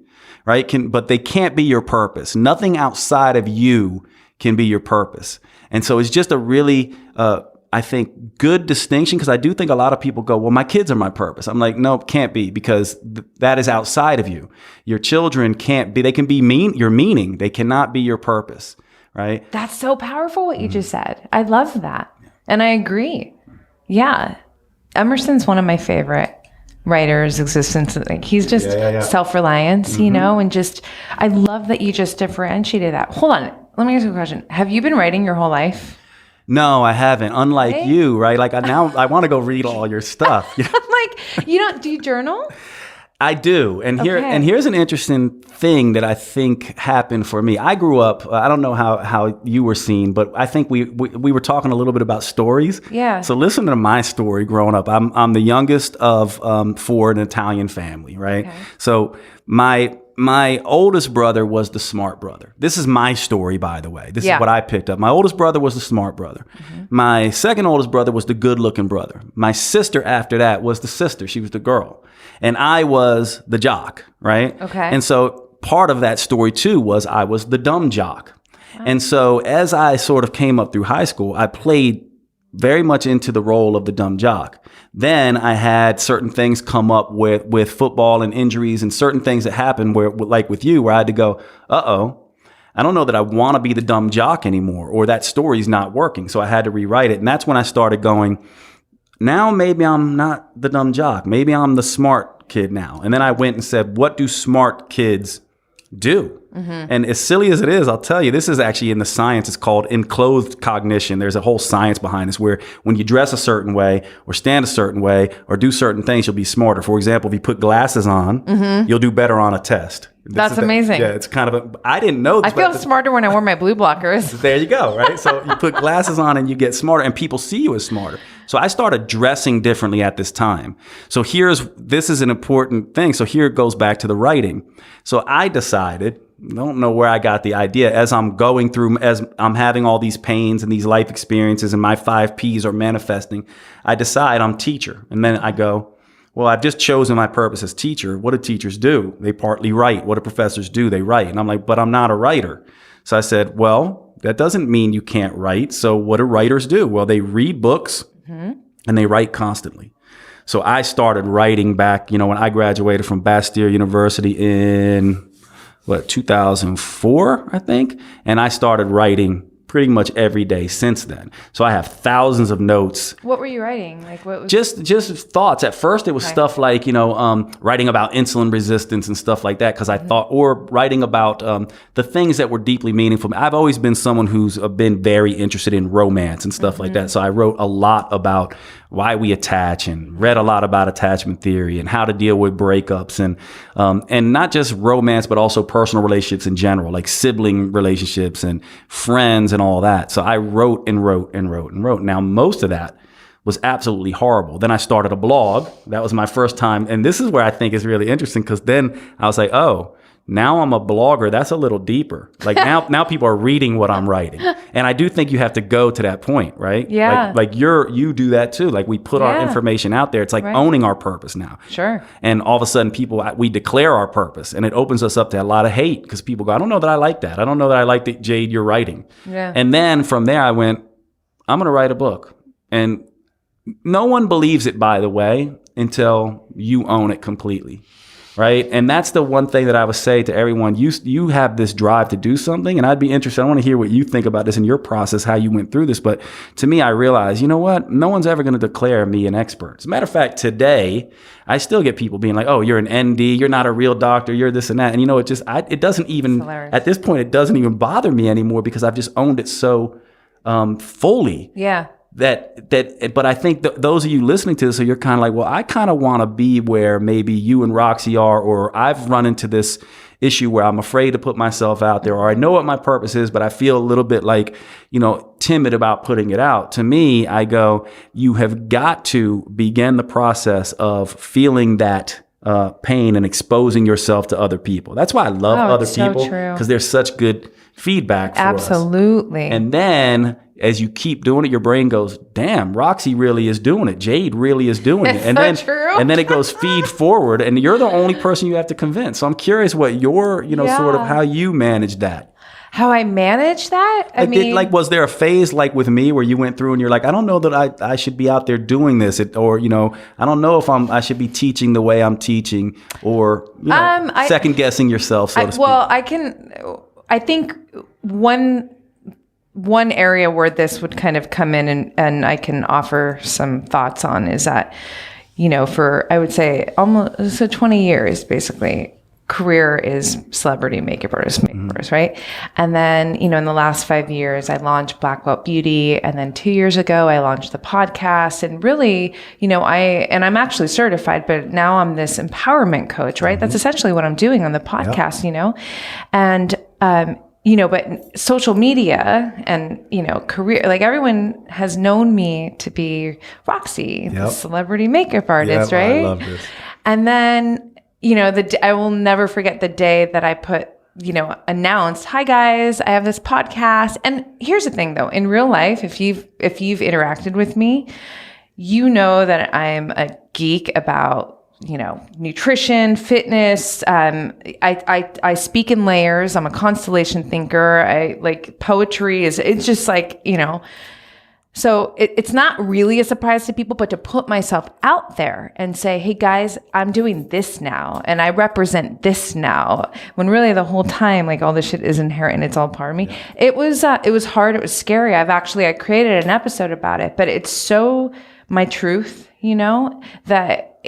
right? But they can't be your purpose. Nothing outside of you can be your purpose. And so it's just a really, I think, good distinction, because I do think a lot of people go, well, my kids are my purpose. I'm like, no, can't be, because that is outside of you. Your children can't be, they can be your meaning. They cannot be your purpose, right? That's so powerful what you just said. I love that. And I agree. Yeah. Emerson's one of my favorite writers, existence. Like, he's just self-reliance, and just, I love that you just differentiated that. Hold on. Let me ask you a question. Have you been writing your whole life? No, I haven't. Unlike you, right? Like I want to go read all your stuff. I'm like, do you journal? I do. And here's an interesting thing that I think happened for me. I grew up, I don't know how you were seen, but I think we were talking a little bit about stories. Yeah. So listen to my story growing up. I'm the youngest of four in an Italian family, right? Okay. So my oldest brother was the smart brother. This is my story, by the way. This is what I picked up. My oldest brother was the smart brother. My second oldest brother was the good-looking brother. My sister after that was the sister. She was the girl. And I was the jock, right? Okay. And so part of that story, too, was I was the dumb jock. Wow. And so as I sort of came up through high school, I played very much into the role of the dumb jock. Then I had certain things come up with football and injuries and certain things that happened where, like with you, where I had to go, I don't know that I want to be the dumb jock anymore, or that story's not working. So I had to rewrite it. And that's when I started going, now maybe I'm not the dumb jock. Maybe I'm the smart kid now. And then I went and said, what do smart kids do? And as silly as it is, I'll tell you, this is actually in the science. It's called enclosed cognition. There's a whole science behind this where when you dress a certain way or stand a certain way or do certain things, you'll be smarter. For example, if you put glasses on, you'll do better on a test. That's amazing. Yeah, it's kind of I didn't know this. I feel smarter when I wear my blue blockers. There you go, right? So you put glasses on and you get smarter and people see you as smarter. So I started dressing differently at this time. So this is an important thing. So here it goes back to the writing. So I decided, don't know where I got the idea, as I'm going through, as I'm having all these pains and these life experiences and my 5 Ps are manifesting, I decide I'm teacher. And then I go, well, I've just chosen my purpose as teacher. What do teachers do? They partly write. What do professors do? They write. And I'm like, but I'm not a writer. So I said, well, that doesn't mean you can't write. So what do writers do? Well, they read books and they write constantly. So I started writing back, when I graduated from Bastyr University in 2004, I think. And I started writing pretty much every day since then. So I have thousands of notes. What were you writing? Like what was just thoughts. At first it was stuff like, writing about insulin resistance and stuff like that because I thought, or writing about the things that were deeply meaningful. I've always been someone who's been very interested in romance and stuff like that. So I wrote a lot about why we attach and read a lot about attachment theory and how to deal with breakups and not just romance, but also personal relationships in general, like sibling relationships and friends and all that. So I wrote and wrote and wrote and wrote. Now, most of that was absolutely horrible. Then I started a blog. That was my first time. And this is where I think is really interesting because then I was like, oh, now I'm a blogger. That's a little deeper. Like now people are reading what I'm writing. And I do think you have to go to that point, right? Yeah. Like you do that too. Like we put our information out there. It's like owning our purpose now. Sure. And all of a sudden we declare our purpose and it opens us up to a lot of hate because people go, I don't know that I like that. I don't know that I like that, Jade, you're writing. Yeah. And then from there I went, I'm going to write a book. And no one believes it, by the way, until you own it completely. Right. And that's the one thing that I would say to everyone. You have this drive to do something. And I'd be interested. I want to hear what you think about this in your process, how you went through this. But to me, I realized, you know what? No one's ever going to declare me an expert. As a matter of fact, today, I still get people being like, oh, you're an ND. You're not a real doctor. You're this and that. And, it doesn't even, at this point, it doesn't even bother me anymore because I've just owned it so fully. Yeah. But I think those of you listening to this, so you're kind of like, well, I kind of want to be where maybe you and Roxy are, or I've run into this issue where I'm afraid to put myself out there, or I know what my purpose is, but I feel a little bit like, timid about putting it out. To me, I go, you have got to begin the process of feeling that pain and exposing yourself to other people. That's why I love other people, because there's such good feedback for us. Absolutely. And then as you keep doing it, your brain goes, damn, Roxy really is doing it. Jade really is doing it. And then it goes feed forward, and you're the only person you have to convince. So I'm curious what your, sort of how you manage that. How I manage that? Was there a phase like with me where you went through and you're like, I don't know that I should be out there doing this, or I don't know if I should be teaching the way I'm teaching, or second guessing yourself, so to speak. Well, I think one area where this would kind of come in and I can offer some thoughts on is that, for I would say almost 20 years, basically, career is celebrity makeup artist, right? And then, in the last 5 years, I launched Black Belt Beauty. And then 2 years ago, I launched the podcast. And really, I'm actually certified, but now I'm this empowerment coach, right? That's essentially what I'm doing on the podcast, And, but social media and, career, like everyone has known me to be Roxy, the celebrity makeup artist, right? I love this. And then, I will never forget the day that I put, announced, hi guys, I have this podcast. And here's the thing though, in real life, if you've interacted with me, that I'm a geek about nutrition, fitness. I speak in layers. I'm a constellation thinker. I like poetry it's just like, so it's not really a surprise to people, but to put myself out there and say, hey guys, I'm doing this now and I represent this now, when really the whole time, like all this shit is inherent and it's all part of me. Yeah. It was hard. It was scary. I created an episode about it, but it's so my truth, that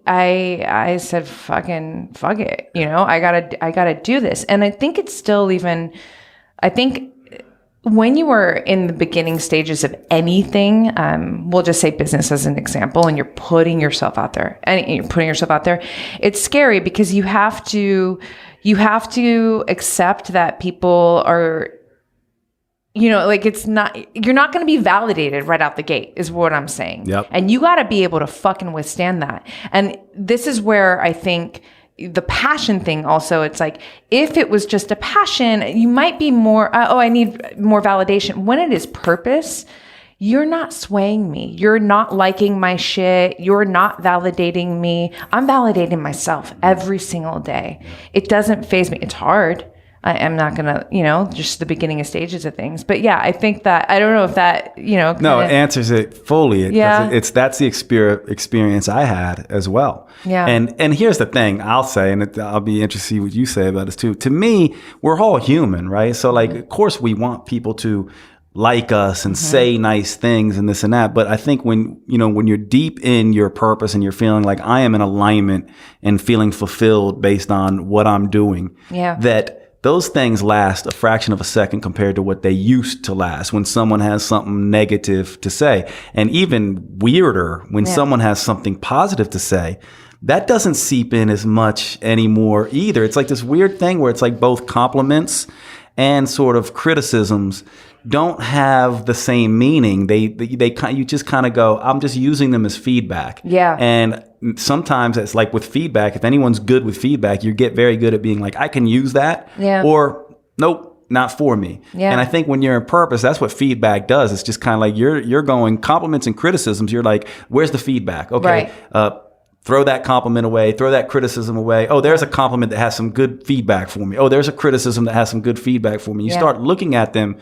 I said, fuck it. I gotta do this. And I think it's still I think when you are in the beginning stages of anything, we'll just say business as an example, and you're putting yourself out there, it's scary because you have to accept that people are, you're not going to be validated right out the gate is what I'm saying. Yep. And you got to be able to fucking withstand that. And this is where I think the passion thing also, it's like, if it was just a passion, you might be more, I need more validation. When it is purpose, you're not swaying me. You're not liking my shit. You're not validating me. I'm validating myself every single day. It doesn't faze me. It's hard. I'm not going to, just the beginning of stages of things. But yeah, I think that, I don't know if that, No, it answers it fully. Yeah. That's the experience I had as well. Yeah. And here's the thing I'll say, and I'll be interested to see what you say about this too. To me, we're all human, right? So of course we want people to like us and say nice things and this and that. But I think when you're deep in your purpose and you're feeling like I am in alignment and feeling fulfilled based on what I'm doing, that those things last a fraction of a second compared to what they used to last when someone has something negative to say. And even weirder, when someone has something positive to say, that doesn't seep in as much anymore either. It's like this weird thing where it's like both compliments and sort of criticisms don't have the same meaning. You just kind of go, I'm just using them as feedback. Yeah. And sometimes it's like with feedback, if anyone's good with feedback, you get very good at being like, I can use that. Yeah. Or nope, not for me. Yeah. And I think when you're in purpose, that's what feedback does. It's just kind of like you're going compliments and criticisms. You're like, where's the feedback? Okay. Right. Throw that compliment away. Throw that criticism away. Oh, there's a compliment that has some good feedback for me. Oh, there's a criticism that has some good feedback for me. You start looking at them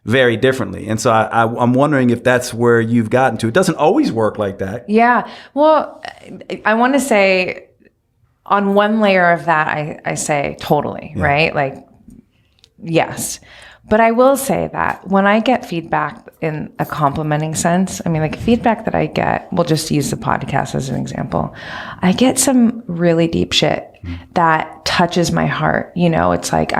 very differently. And so I'm wondering if that's where you've gotten to. It doesn't always work like that. Yeah. Well, I want to say on one layer of that, I say totally, right? Like, yes. But I will say that when I get feedback in a complimenting sense, I mean, like feedback that I get, we'll just use the podcast as an example. I get some really deep shit that touches my heart. It's like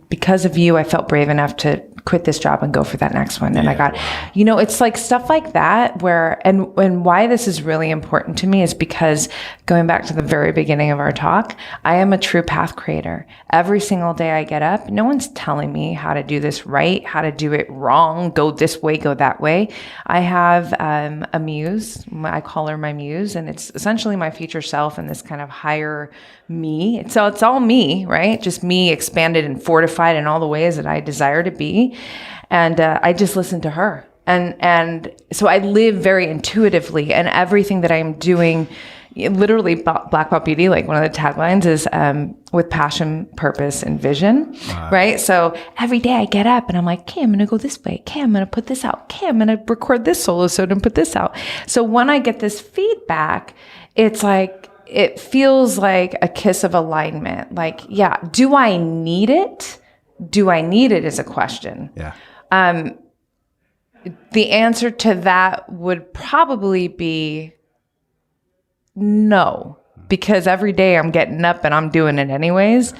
because of you, I felt brave enough to quit this job and go for that next one. And I got, it's like stuff like that where, and why this is really important to me is because going back to the very beginning of our talk, I am a true path creator. Every single day I get up, no one's telling me how to do this right, how to do it wrong, go this way, go that way. I have a muse. I call her my muse, and it's essentially my future self and this kind of higher me. So it's all me, right? Just me expanded and fortified in all the ways that I desire to be. And I just listen to her. And so I live very intuitively, and everything that I'm doing, literally Black Belt Beauty, like one of the taglines is with passion, purpose, and vision, right? So every day I get up and I'm like, okay, I'm going to go this way. Okay, I'm going to put this out. Okay, I'm going to record this solo episode and put this out. So when I get this feedback, it's like, it feels like a kiss of alignment. Like, yeah, do I need it? Do I need it is a question. Yeah. The answer to that would probably be no, because every day I'm getting up and I'm doing it anyways.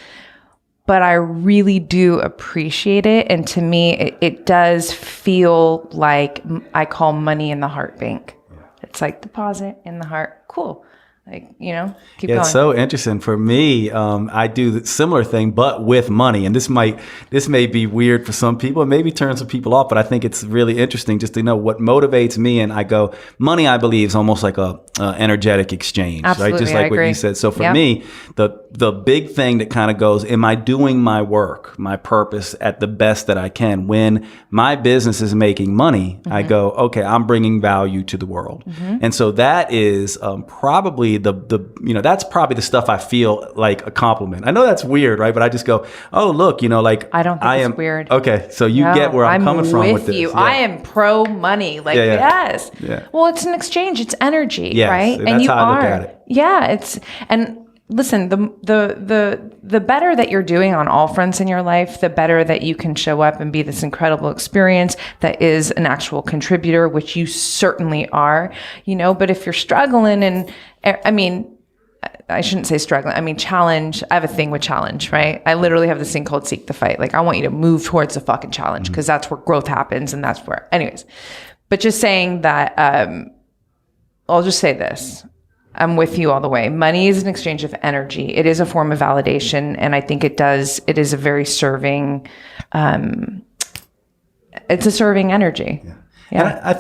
But I really do appreciate it. And to me, it does feel like I call money in the heart bank. It's like deposit in the heart. Cool. Keep going. It's so interesting. For me, I do the similar thing, but with money. And this may be weird for some people. It maybe turn some people off, but I think it's really interesting just to know what motivates me. And I go, money, I believe, is almost like a energetic exchange, absolutely, right? Just like what you said. So for me, the big thing that kind of goes, am I doing my work, my purpose at the best that I can? When my business is making money, I go, okay, I'm bringing value to the world. And so that is probably that's probably the stuff I feel like a compliment. I know that's weird, right? But I just go, oh, look, I don't think it's weird. Okay, so you get where I'm coming from with this. You. Yeah. I am pro money. Yes. Yeah. Well, it's an exchange. It's energy, right? And that's how I look at it. Yeah, listen, the better that you're doing on all fronts in your life, the better that you can show up and be this incredible experience that is an actual contributor, which you certainly are, but if you're struggling I shouldn't say struggling. I mean, challenge. I have a thing with challenge, right? I literally have this thing called seek the fight. Like, I want you to move towards the fucking challenge because that's where growth happens. And that's where, anyways, but just saying that, I'll just say this. I'm with you all the way. Money is an exchange of energy. It is a form of validation. And I think it is a very serving, it's a serving energy. Yeah. Yeah. And I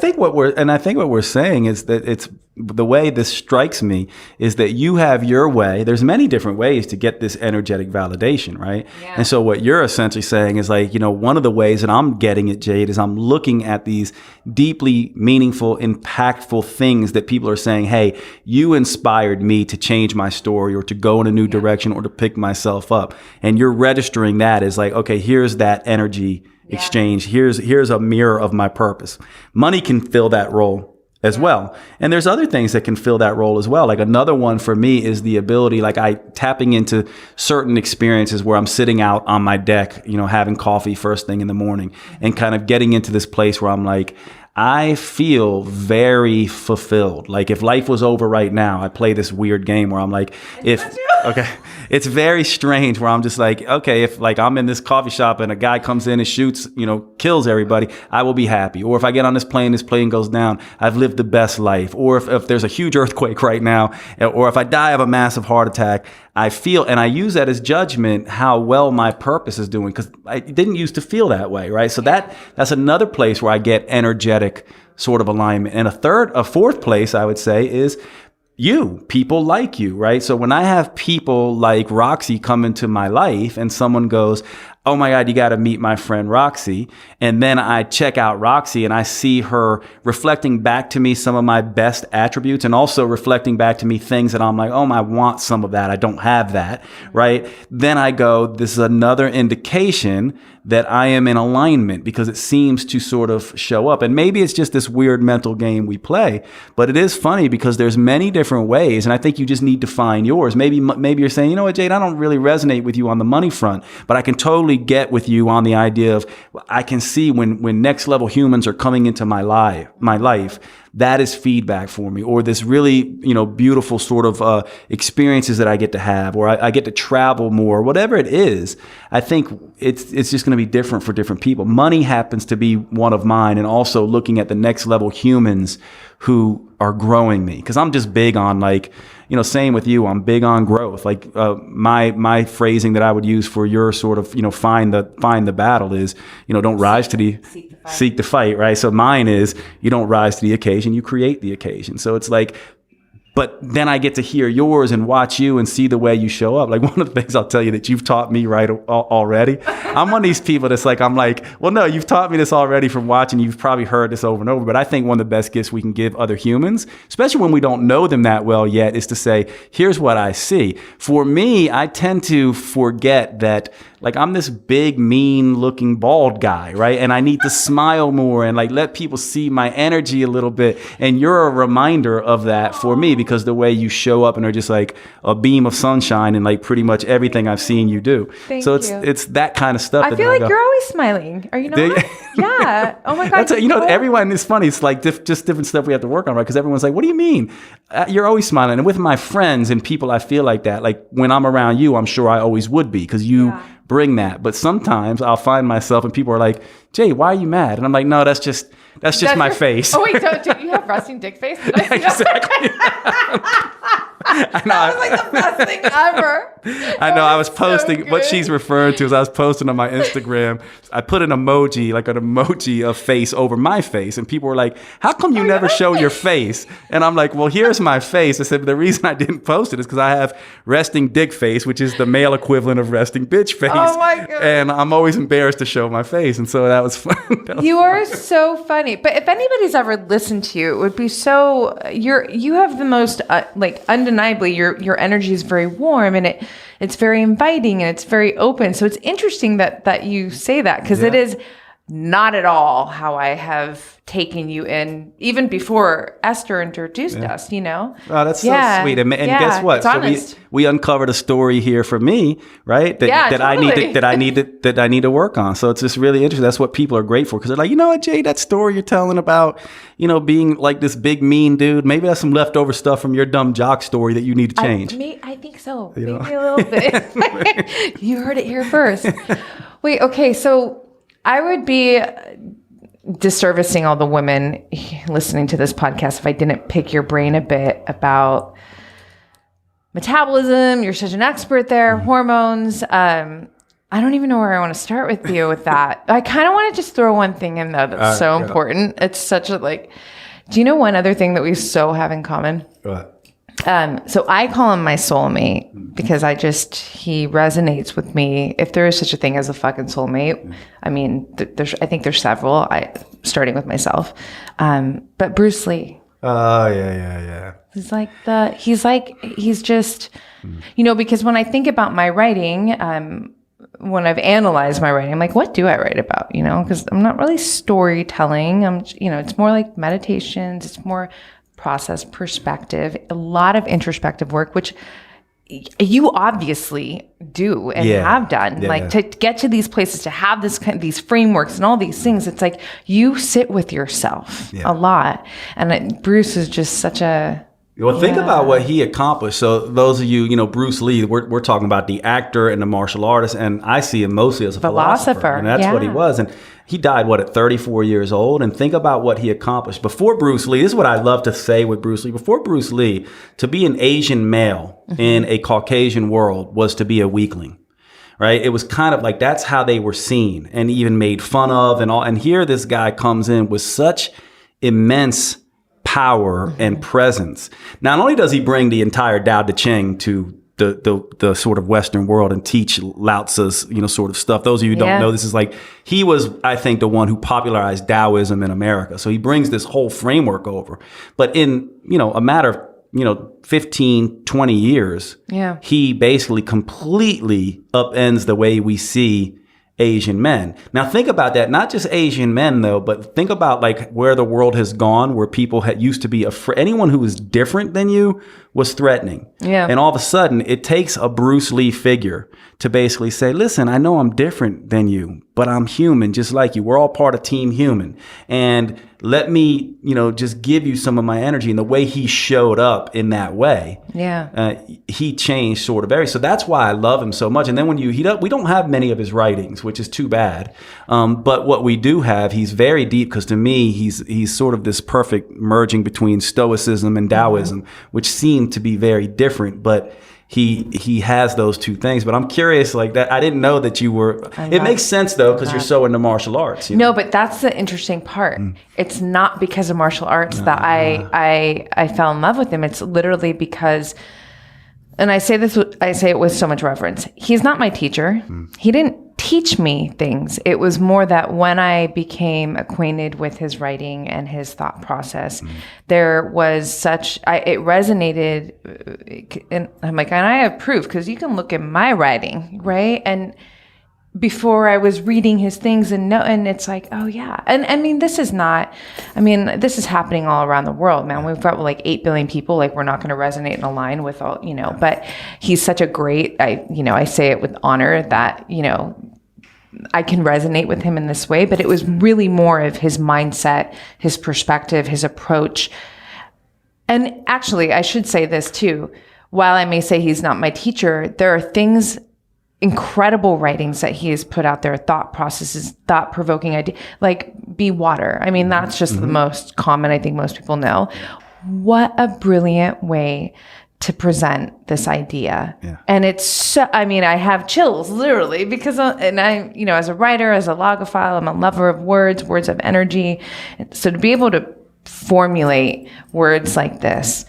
think what we're saying is that it's the way this strikes me is that you have your way. There's many different ways to get this energetic validation, right? Yeah. And so what you're essentially saying is like, one of the ways that I'm getting it, Jade, is I'm looking at these deeply meaningful, impactful things that people are saying, hey, you inspired me to change my story or to go in a new direction or to pick myself up. And you're registering that as like, okay, here's that energy exchange. Here's a mirror of my purpose. Money can fill that role as well. And there's other things that can fill that role as well. Like another one for me is the ability, like tapping into certain experiences where I'm sitting out on my deck, having coffee first thing in the morning and kind of getting into this place where I'm like, I feel very fulfilled. Like if life was over right now, I play this weird game where I'm like, it's very strange where I'm just like, okay, if like I'm in this coffee shop and a guy comes in and shoots, kills everybody, I will be happy. Or if I get on this plane goes down, I've lived the best life. Or if there's a huge earthquake right now, or if I die of a massive heart attack, I feel, and I use that as judgment, how well my purpose is doing, because I didn't used to feel that way, right? So that's another place where I get energetic sort of alignment. And a fourth place I would say is people like you, right? So when I have people like Roxy come into my life and someone goes, oh my God, you got to meet my friend Roxy. And then I check out Roxy and I see her reflecting back to me some of my best attributes and also reflecting back to me things that I'm like, oh, I want some of that. I don't have that, right? Then I go, this is another indication that I am in alignment because it seems to sort of show up. And maybe it's just this weird mental game we play, but it is funny because there's many different ways. And I think you just need to find yours. Maybe you're saying, you know what, Jade, I don't really resonate with you on the money front, but I can totally get with you on the idea of I can see when next level humans are coming into my life, that is feedback for me, or this really, beautiful sort of experiences that I get to have, or I get to travel more, whatever it is. I think it's just going to be different for different people. Money happens to be one of mine, and also looking at the next level humans who are growing me, because I'm just big on like, same with you. I'm big on growth. Like my phrasing that I would use for your sort of, find the battle is, don't rise to the seek the fight, right? So mine is you don't rise to the occasion, you create the occasion. So it's like, but then I get to hear yours and watch you and see the way you show up. Like one of the things I'll tell you that you've taught me right already. I'm one of these people that's like, I'm like, well, no, you've taught me this already from watching. You've probably heard this over and over. But I think one of the best gifts we can give other humans, especially when we don't know them that well yet, is to say, here's what I see. For me, I tend to forget that like I'm this big, mean looking bald guy, right? And I need to smile more and like let people see my energy a little bit. And you're a reminder of that for me because the way you show up and are just like a beam of sunshine and like pretty much everything I've seen you do. Thank so you. It's that kind of stuff. I feel like you're always smiling. Are you not? Yeah. Oh my God. Everyone is funny. It's like just different stuff we have to work on, right? Because everyone's like, what do you mean? You're always smiling. And with my friends and people, I feel like that. Like when I'm around you, I'm sure I always would be because you bring that. But sometimes I'll find myself and people are like, Jay, why are you mad? And I'm like, no, that's just my face. Oh wait, do you have resting dick face? Yeah, exactly. I know. That was like the best thing ever. I know. I was posting so what she's referring to is I was posting on my Instagram. I put an emoji of face over my face, and people were like, "How come you never show your face?" And I'm like, "Well, here's my face." I said, "The reason I didn't post it is because I have resting dick face, which is the male equivalent of resting bitch face. Oh my God. And I'm always embarrassed to show my face, and so that was fun. You are so funny. But if anybody's ever listened to you, it would be so you have the most like undeniably your energy is very warm and it's very inviting and it's very open. So it's interesting that you say that because it is not at all how I have taken you in, even before Esther introduced us, you know? Oh, that's so sweet. And guess what? So we uncovered a story here for me, right? That I need to work on. So it's just really interesting. That's what people are great for, because they're like, you know what, Jade, that story you're telling about, you know, being like this big mean dude, maybe that's some leftover stuff from your dumb jock story that you need to change. I think so. Maybe a little bit. You heard it here first. Wait, okay, so I would be disservicing all the women listening to this podcast if I didn't pick your brain a bit about metabolism. You're such an expert there, hormones. I don't even know where I want to start with you with that. I kind of want to just throw one thing in though that's so important. It's such a do you know one other thing that we so have in common? What? So I call him my soulmate because he resonates with me. If there is such a thing as a fucking soulmate, I mean, I think there's several, starting with myself. But Bruce Lee. Oh, yeah. He's just, you know, because when I think about my writing, when I've analyzed my writing, I'm like, what do I write about? You know, because I'm not really storytelling. It's more like meditations. It's more process, perspective, a lot of introspective work, which you obviously do and have done. To get to these places, to have these frameworks and all these things, it's like you sit with yourself a lot. And Bruce is just such a... Well, think about what he accomplished. So those of you, you know, Bruce Lee, we're talking about the actor and the martial artist, and I see him mostly as a philosopher. And that's what he was. And he died, at 34 years old? And think about what he accomplished. Before Bruce Lee, this is what I love to say with Bruce Lee. Before Bruce Lee, to be an Asian male in a Caucasian world was to be a weakling, right? It was kind of like that's how they were seen and even made fun of and all. And here this guy comes in with such immense power and presence. Not only does he bring the entire Tao Te Ching to the sort of Western world and teach Lao Tzu's, you know, sort of stuff. Those of you who don't know, this is he was, I think, the one who popularized Taoism in America. So he brings this whole framework over. But in, you know, a matter of, 15, 20 years, he basically completely upends the way we see Asian men. Now think about that, not just Asian men though, but think about where the world has gone, where people used to be afraid. Anyone who was different than you was threatening. Yeah. And all of a sudden it takes a Bruce Lee figure to basically say, listen, I know I'm different than you, but I'm human just like you. We're all part of Team Human. And let me, just give you some of my energy. And the way he showed up in that way, he changed sort of everything. So that's why I love him so much. And then when we don't have many of his writings, which is too bad. But what we do have, he's very deep, because to me, he's sort of this perfect merging between Stoicism and Taoism, which seem to be very different. But he has those two things. But I'm curious, that I didn't know that you were. It makes sense though, because you're so into martial arts. No, but that's the interesting part. It's not because of martial arts that I fell in love with him. It's literally because, and I say it with so much reverence, he's not my teacher. He didn't teach me things. It was more that when I became acquainted with his writing and his thought process, there was it resonated, and I'm like, and I have proof, because you can look at my writing, right? And before I was reading his things and it's like, oh yeah. And this is happening all around the world, man. We've got 8 billion people, we're not going to resonate and align with all, but he's such a great, I say it with honor that, I can resonate with him in this way, but it was really more of his mindset, his perspective, his approach. And actually, I should say this too. While I may say he's not my teacher, there are incredible writings that he has put out there, thought processes, thought-provoking idea, like Be Water. That's just the most common, I think most people know. What a brilliant way to present this idea. Yeah. And it's so, I have chills literally, because, as a writer, as a logophile, I'm a lover of words of energy. So to be able to formulate words like this,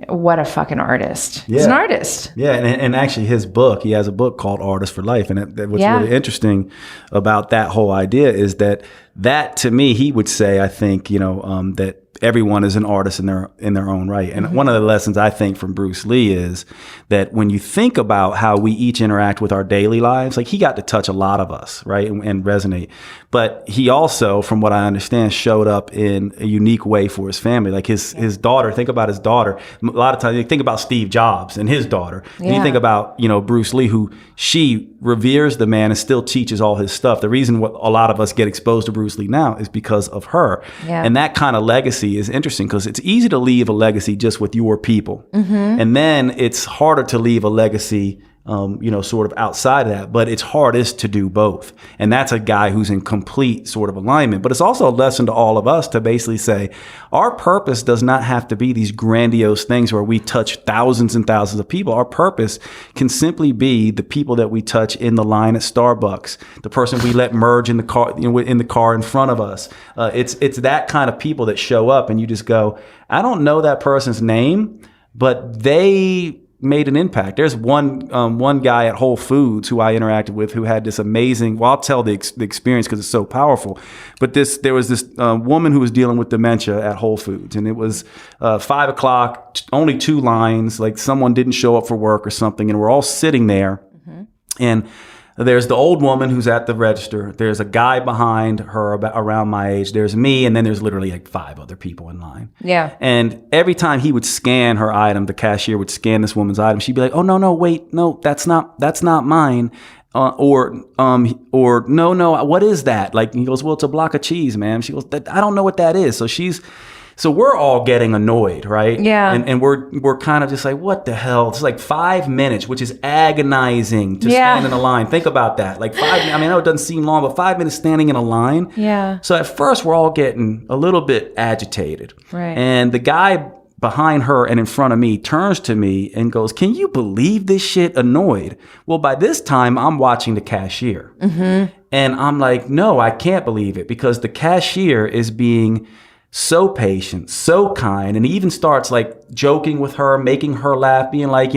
what a fucking artist. Yeah. He's an artist. Yeah, and actually he has a book called Artist for Life. And what's really interesting about that whole idea is that that to me, he would say, I think, that everyone is an artist in their own right. And one of the lessons I think from Bruce Lee is that when you think about how we each interact with our daily lives, like he got to touch a lot of us, right, and resonate. But he also, from what I understand, showed up in a unique way for his family. Like his daughter, think about his daughter. A lot of times you think about Steve Jobs and his daughter. And you think about, Bruce Lee, who she reveres the man and still teaches all his stuff. The reason a lot of us get exposed to Bruce Lee now is because of her. Yeah. And that kind of legacy is interesting because it's easy to leave a legacy just with your people. And then it's harder to leave a legacy sort of outside of that, but it's hardest to do both. And that's a guy who's in complete sort of alignment. But it's also a lesson to all of us to basically say, our purpose does not have to be these grandiose things where we touch thousands and thousands of people. Our purpose can simply be the people that we touch in the line at Starbucks, the person we let merge in the car, in the car in front of us. It's that kind of people that show up and you just go, I don't know that person's name, but they made an impact. There's one guy at Whole Foods who I interacted with who had this amazing, well, I'll tell the experience because it's so powerful, but there was this woman who was dealing with dementia at Whole Foods, and it was 5 o'clock, only 2 lines, like someone didn't show up for work or something, and we're all sitting there, and there's the old woman who's at the register. There's a guy behind her around my age. There's me, and then there's literally like 5 other people in line. Yeah. And every time he would scan her item, the cashier would scan this woman's item. She'd be like, "Oh no, wait, no, that's not mine." Or no, what is that? Like he goes, "Well, it's a block of cheese, ma'am." She goes, "I don't know what that is." So we're all getting annoyed, right? Yeah. And we're kind of just like, what the hell? It's like 5 minutes, which is agonizing to stand in a line. Think about that. Like I know it doesn't seem long, but 5 minutes standing in a line. Yeah. So at first we're all getting a little bit agitated. Right. And the guy behind her and in front of me turns to me and goes, "Can you believe this shit?" Annoyed. Well, by this time I'm watching the cashier. And I'm like, no, I can't believe it, because the cashier is being so patient, so kind, and he even starts like joking with her, making her laugh, being like,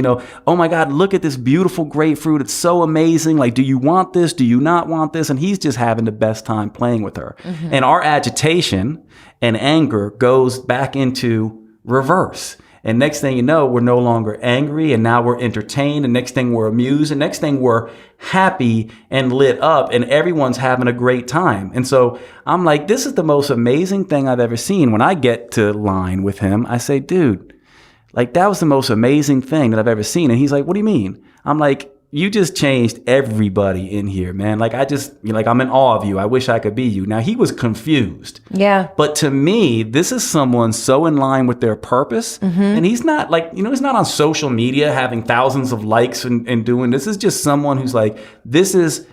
"Oh my God, look at this beautiful grapefruit. It's so amazing. Like, do you want this? Do you not want this?" And he's just having the best time playing with her. And our agitation and anger goes back into reverse. And next thing you know, we're no longer angry, and now we're entertained, and next thing we're amused, and next thing we're happy and lit up, and everyone's having a great time. And so I'm like, this is the most amazing thing I've ever seen. When I get to line with him, I say, "Dude, like that was the most amazing thing that I've ever seen." And he's like, "What do you mean?" I'm like, "You just changed everybody in here, man. Like I'm in awe of you. I wish I could be you." Now he was confused. Yeah. But to me, this is someone so in line with their purpose. And he's not like, he's not on social media having thousands of likes and doing this. Is just someone who's like, this is,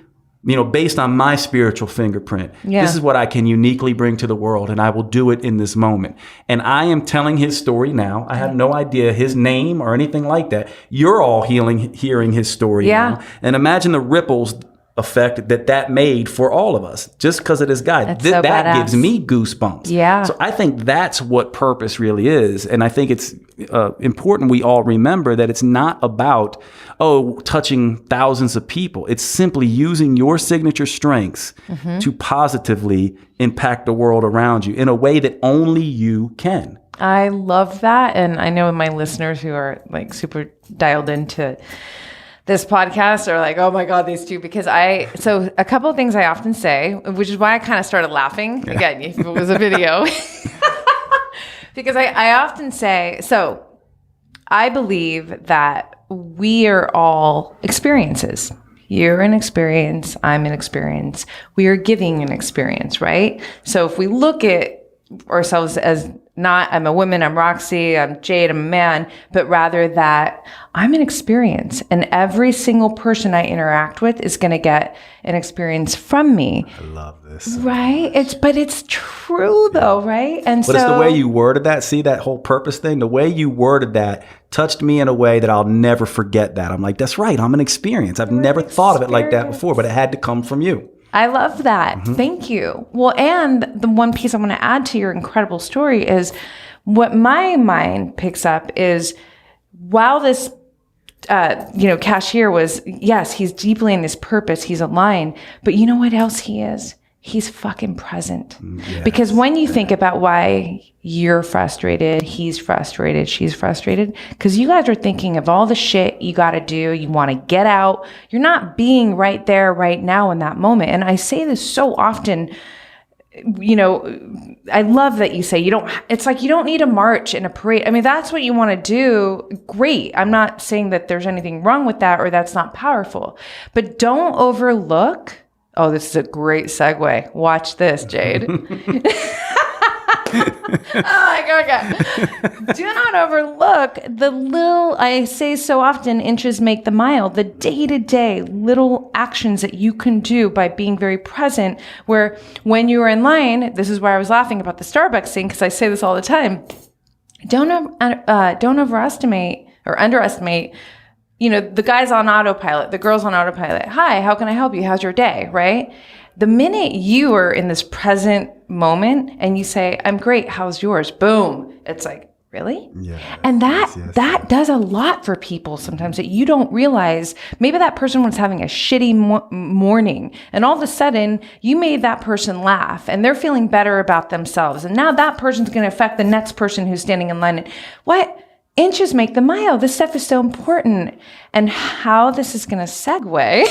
based on my spiritual fingerprint. Yeah. This is what I can uniquely bring to the world, and I will do it in this moment. And I am telling his story now. I have no idea his name or anything like that. You're all hearing his story now. And imagine the ripples effect that made for all of us just because of this guy. That gives me goosebumps. Yeah. So I think that's what purpose really is. And I think it's important we all remember that it's not about, touching thousands of people. It's simply using your signature strengths to positively impact the world around you in a way that only you can. I love that. And I know my listeners who are like super dialed into this podcast are like, "Oh my God, these two," because so a couple of things I often say, which is why I kind of started laughing again, if it was a video, because I often say, so I believe that we are all experiences. You're an experience. I'm an experience. We are giving an experience, right? So if we look at ourselves as not, I'm a woman, I'm Roxy, I'm Jade, I'm a man, but rather that I'm an experience, and every single person I interact with is going to get an experience from me. I love this. Right? But it's true though, right? But it's the way you worded that. See that whole purpose thing? The way you worded that touched me in a way that I'll never forget that. I'm like, that's right. I'm an experience. I've never thought of it like that before, but it had to come from you. I love that. Thank you. Well, and the one piece I want to add to your incredible story is what my mind picks up is while this, cashier was, yes, he's deeply in his purpose. He's aligned, but you know what else he is? he's fucking present. Yes. Because when you think about why you're frustrated, he's frustrated, she's frustrated, because you guys are thinking of all the shit you got to do. You want to get out. You're not being right there, right now in that moment. And I say this so often, I love that you say it's like you don't need a march and a parade. I mean, that's what you want to do. Great. I'm not saying that there's anything wrong with that or that's not powerful, but don't overlook. Oh, this is a great segue. Watch this, Jade. Oh my God. Do not overlook the little, I say so often, inches make the mile, the day-to-day little actions that you can do by being very present, where when you are in line, this is why I was laughing about the Starbucks thing, because I say this all the time, don't overestimate or underestimate the guy's on autopilot, the girl's on autopilot. Hi, how can I help you? How's your day? Right? The minute you are in this present moment and you say, I'm great, how's yours? Boom. It's like, really? Yeah. And that does a lot for people sometimes that you don't realize. Maybe that person was having a shitty morning and all of a sudden you made that person laugh and they're feeling better about themselves. And now that person's going to affect the next person who's standing in line. What? Inches make the mile. This stuff is so important. And how this is going to segue,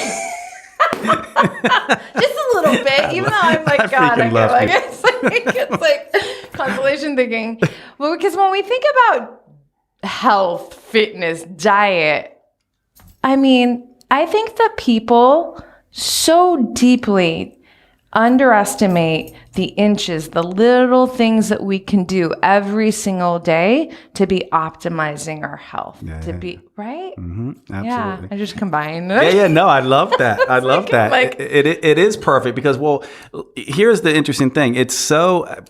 just a little bit, even though I'm like, God, I get like, it's like consolation thinking. Well, because when we think about health, fitness, diet, I mean, I think that people so deeply underestimate the inches, the little things that we can do every single day to be optimizing our health, right? Mm-hmm, absolutely. Yeah, I just combined. No, I love that. I love that. It is perfect because, here's the interesting thing. It's so,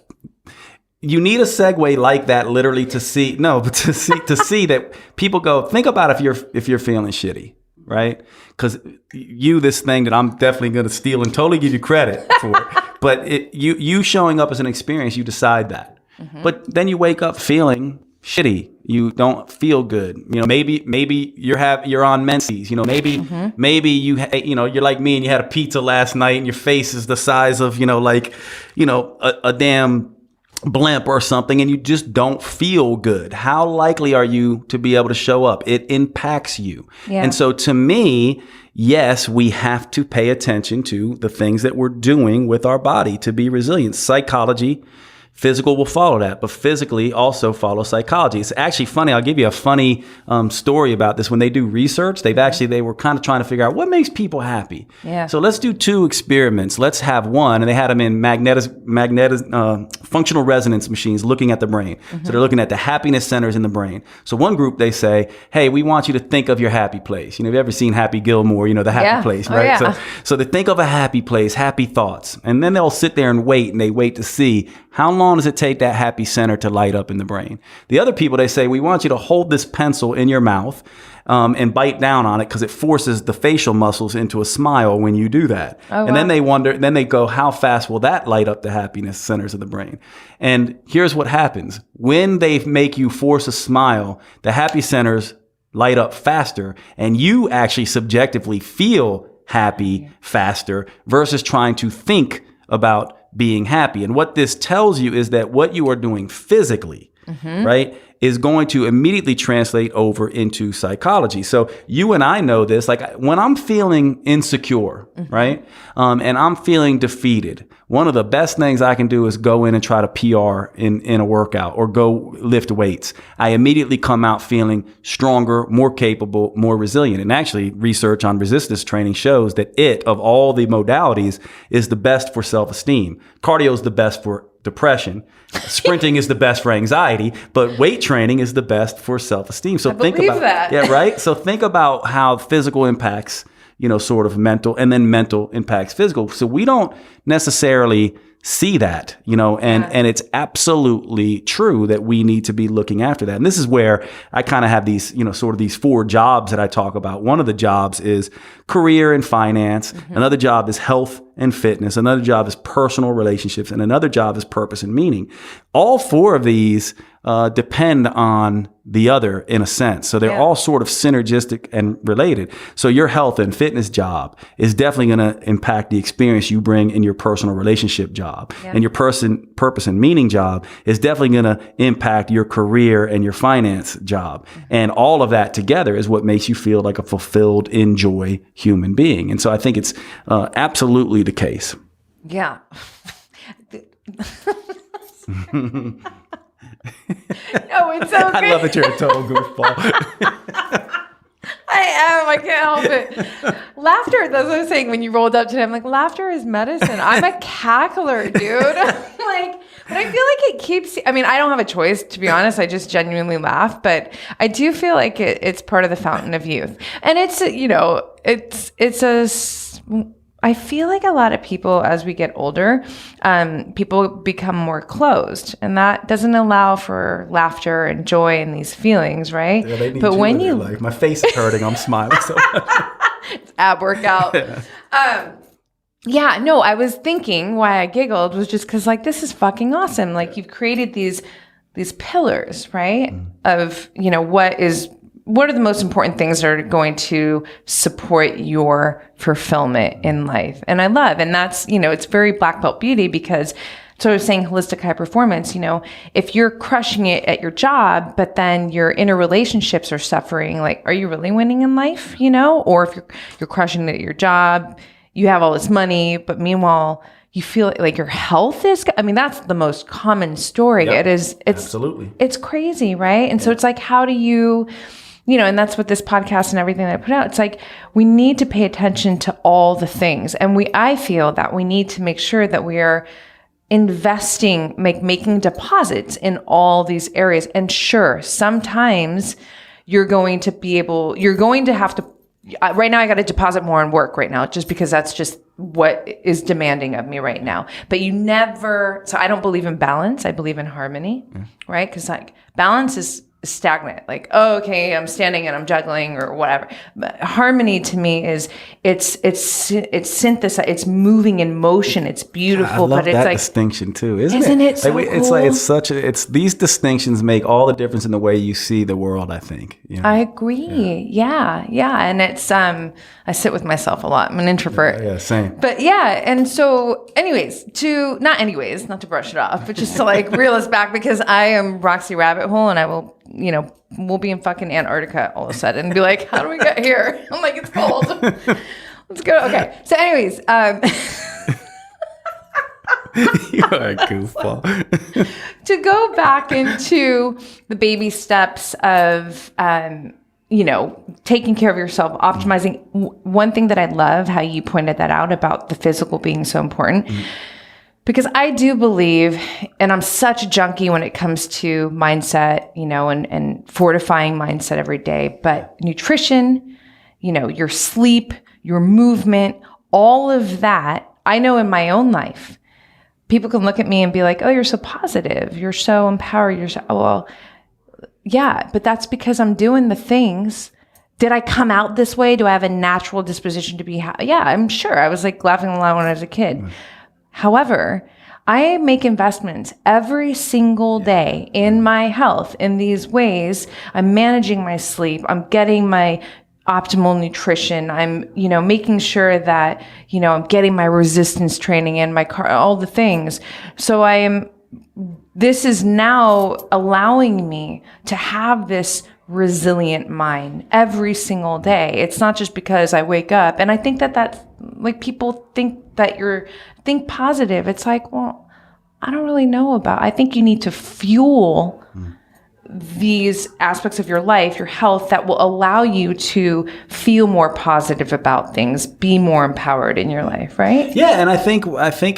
you need a segue like that literally to see that people go, think about if you're feeling shitty. Right? Because this thing that I'm definitely going to steal and totally give you credit for, but you showing up as an experience, you decide that. Mm-hmm. But then you wake up feeling shitty. You don't feel good. Maybe you're on menses. Maybe you're like me and you had a pizza last night and your face is the size of a damn blimp or something and you just don't feel good. How likely are you to be able to show up? It impacts you. Yeah. And so to me, yes, we have to pay attention to the things that we're doing with our body to be resilient. Psychology, physical will follow that, but physically also follow psychology. It's actually funny. I'll give you a funny story about this. When they do research, they were kind of trying to figure out what makes people happy. Yeah. So let's do 2 experiments. Let's have one, and they had them in functional resonance machines looking at the brain. Mm-hmm. So they're looking at the happiness centers in the brain. So one group, they say, hey, we want you to think of your happy place. Have you ever seen Happy Gilmore, the happy place, right? Oh, yeah. So they think of a happy place, happy thoughts. And then they'll sit there and they wait to see how long does it take that happy center to light up in the brain. The other people, they say, we want you to hold this pencil in your mouth and bite down on it because it forces the facial muscles into a smile when you do that. Oh, and wow. Then they go, how fast will that light up the happiness centers of the brain? And here's what happens. When they make you force a smile, the happy centers light up faster and you actually subjectively feel happy faster versus trying to think about being happy. And what this tells you is that what you are doing physically, right, is going to immediately translate over into psychology. So you and I know this, like when I'm feeling insecure, right, and I'm feeling defeated, one of the best things I can do is go in and try to PR in a workout or go lift weights. I immediately come out feeling stronger, more capable, more resilient. And actually, research on resistance training shows that of all the modalities, is the best for self-esteem. Cardio is the best for depression. Sprinting is the best for anxiety, but weight training is the best for self-esteem. So think about that. Yeah, right? So think about how physical impacts, sort of mental, and then mental impacts physical. So we don't necessarily see that, and it's absolutely true that we need to be looking after that. And this is where I kind of have these, sort of these 4 jobs that I talk about. One of the jobs is career and finance. Another job is health and fitness. Another job is personal relationships. And another job is purpose and meaning. All 4 of these depend on the other in a sense. So they're all sort of synergistic and related. So your health and fitness job is definitely going to impact the experience you bring in your personal relationship job. And your purpose and meaning job is definitely going to impact your career and your finance job. And all of that together is what makes you feel like a fulfilled, enjoy human being. And so I think it's absolutely the case. Yeah. No, it's so good. I love that you're a total goofball. I am. I can't help it. Laughter, that's what I was saying when you rolled up today. I'm like, laughter is medicine. I'm a cackler, dude. But I feel like it keeps, I mean, I don't have a choice, to be honest. I just genuinely laugh. But I do feel like it's part of the fountain of youth. And it's, I feel like a lot of people, as we get older, people become more closed, and that doesn't allow for laughter and joy and these feelings, right? Yeah, but when you, like, my face is hurting, I'm smiling so much. It's ab workout. I was thinking why I giggled was just because, like, this is fucking awesome. Like, you've created these pillars, right? Of, what are the most important things that are going to support your fulfillment in life? And I love, and that's, it's very black belt beauty, because so I was saying holistic high performance, if you're crushing it at your job, but then your inner relationships are suffering, like, are you really winning in life? Or if you're crushing it at your job, you have all this money, but meanwhile, you feel like your health is, that's the most common story. Yep, it's absolutely. It's crazy, right? And so it's like, how do you, and that's what this podcast and everything that I put out, it's like, we need to pay attention to all the things. And I feel that we need to make sure that we are investing, making deposits in all these areas. And sure, sometimes you're going to have to, right now I got to deposit more on work right now, just because that's just what is demanding of me right now. But so I don't believe in balance. I believe in harmony, right? Because, like, balance is stagnant, like, oh, okay, I'm standing and I'm juggling or whatever. But harmony to me is it's synthesized, it's moving in motion, it's beautiful. I love but it's that like distinction too, isn't it so cool? It's these distinctions make all the difference in the way you see the world, I think. I agree. Yeah. And it's I sit with myself a lot. I'm an introvert. Yeah, same. But yeah, and so not to brush it off, but just to, like, reel us back, because I am Roxy Rabbit Hole, and I will, we'll be in fucking Antarctica all of a sudden and be like, how do we get here? I'm like, it's cold. Let's go. Okay. So anyways, You are a goofball. To go back into the baby steps of, taking care of yourself, optimizing. One thing that I love how you pointed that out about the physical being so important, because I do believe, and I'm such a junkie when it comes to mindset, and fortifying mindset every day, but nutrition, your sleep, your movement, all of that, I know in my own life, people can look at me and be like, oh, you're so positive. You're so empowered. Well, yeah, but that's because I'm doing the things. Did I come out this way? Do I have a natural disposition to be happy? Yeah, I'm sure. I was, like, laughing a lot when I was a kid. However, I make investments every single day in my health in these ways. I'm managing my sleep. I'm getting my optimal nutrition. I'm, making sure that, I'm getting my resistance training in, all the things. So this is now allowing me to have this resilient mind every single day. It's not just because I wake up, and I think that's, like, people think that think positive. It's like, well, I don't really know I think you need to fuel these aspects of your life, your health, that will allow you to feel more positive about things, be more empowered in your life, right? Yeah, and I think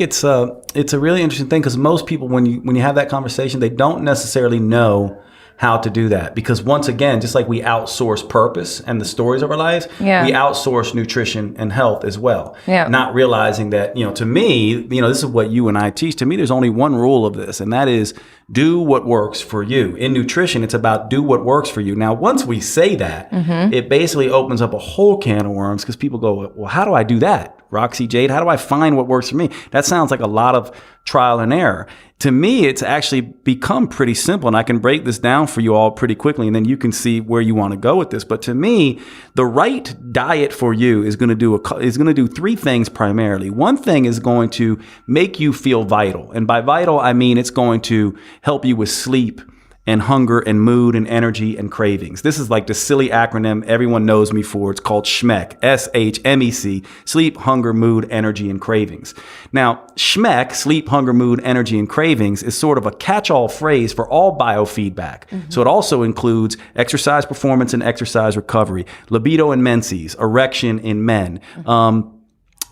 it's a really interesting thing, because most people, when you have that conversation, they don't necessarily know how to do that, because once again, just like we outsource purpose and the stories of our lives, we outsource nutrition and health as well. Yeah. Not realizing that, to me, this is what you and I teach. To me, there's only one rule of this, and that is do what works for you. In nutrition, it's about do what works for you. Now, once we say that, it basically opens up a whole can of worms, because people go, well, how do I do that? Roxy, Jade? How do I find what works for me? That sounds like a lot of trial and error. To me, it's actually become pretty simple, and I can break this down for you all pretty quickly, and then you can see where you want to go with this. But to me, the right diet for you is going to do three things primarily. One thing is going to make you feel vital, and by vital, I mean it's going to help you with sleep and hunger and mood and energy and cravings. This is like the silly acronym everyone knows me for. It's called SHMEC, S-H-M-E-C, sleep, hunger, mood, energy, and cravings. Now, SHMEC, sleep, hunger, mood, energy, and cravings, is sort of a catch-all phrase for all biofeedback. So it also includes exercise performance and exercise recovery, libido in menses, erection in men,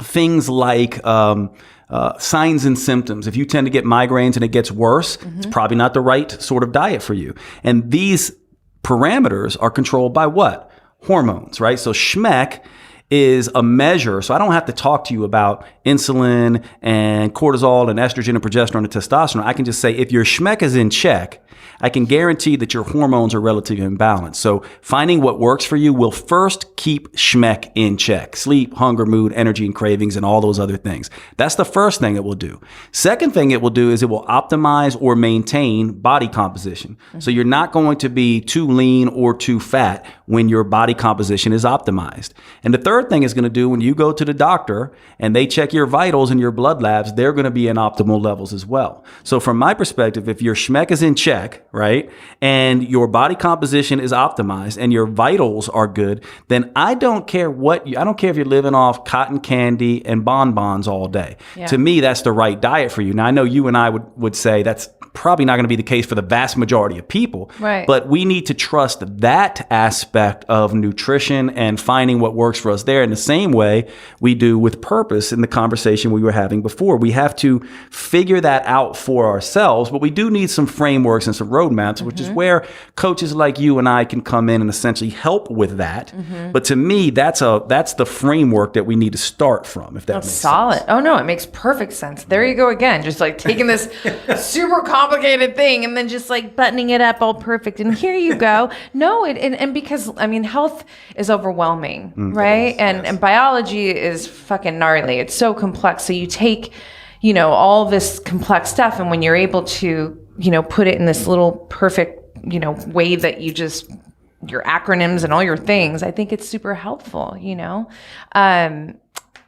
things like signs and symptoms. If you tend to get migraines and it gets worse, it's probably not the right sort of diet for you. And these parameters are controlled by what? Hormones, right? So SHMEC is a measure. So I don't have to talk to you about insulin and cortisol and estrogen and progesterone and testosterone. I can just say, if your SHMEC is in check, I can guarantee that your hormones are relatively in balance. So finding what works for you will first keep SHMEC in check. Sleep, hunger, mood, energy, and cravings, and all those other things. That's the first thing it will do. Second thing it will do is it will optimize or maintain body composition. So you're not going to be too lean or too fat when your body composition is optimized. And the third thing it's going to do, when you go to the doctor and they check your vitals and your blood labs, they're going to be in optimal levels as well. So from my perspective, if your SHMEC is in check, right, and your body composition is optimized and your vitals are good, then I don't care if you're living off cotton candy and bonbons all day. Yeah. To me, that's the right diet for you. Now, I know you and I would say that's probably not going to be the case for the vast majority of people, right? But we need to trust that aspect of nutrition and finding what works for us there in the same way we do with purpose in the conversation we were having before. We have to figure that out for ourselves, but we do need some frameworks and some roadmaps, which is where coaches like you and I can come in and essentially help with that. But to me, that's the framework that we need to start from, if that makes solid sense. Oh no, it makes perfect sense. There you go again, just like taking this super complicated thing and then just like buttoning it up all perfect, and here you go. No, and because I mean, health is overwhelming, right? And biology is fucking gnarly. It's so complex. So you take, all this complex stuff, and when you're able to, put it in this little perfect, way that you just, your acronyms and all your things, I think it's super helpful,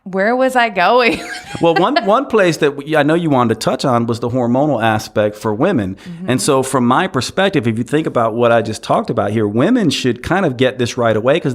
Where was I going? Well, one place that I know you wanted to touch on was the hormonal aspect for women. And so from my perspective, if you think about what I just talked about here, women should kind of get this right away, because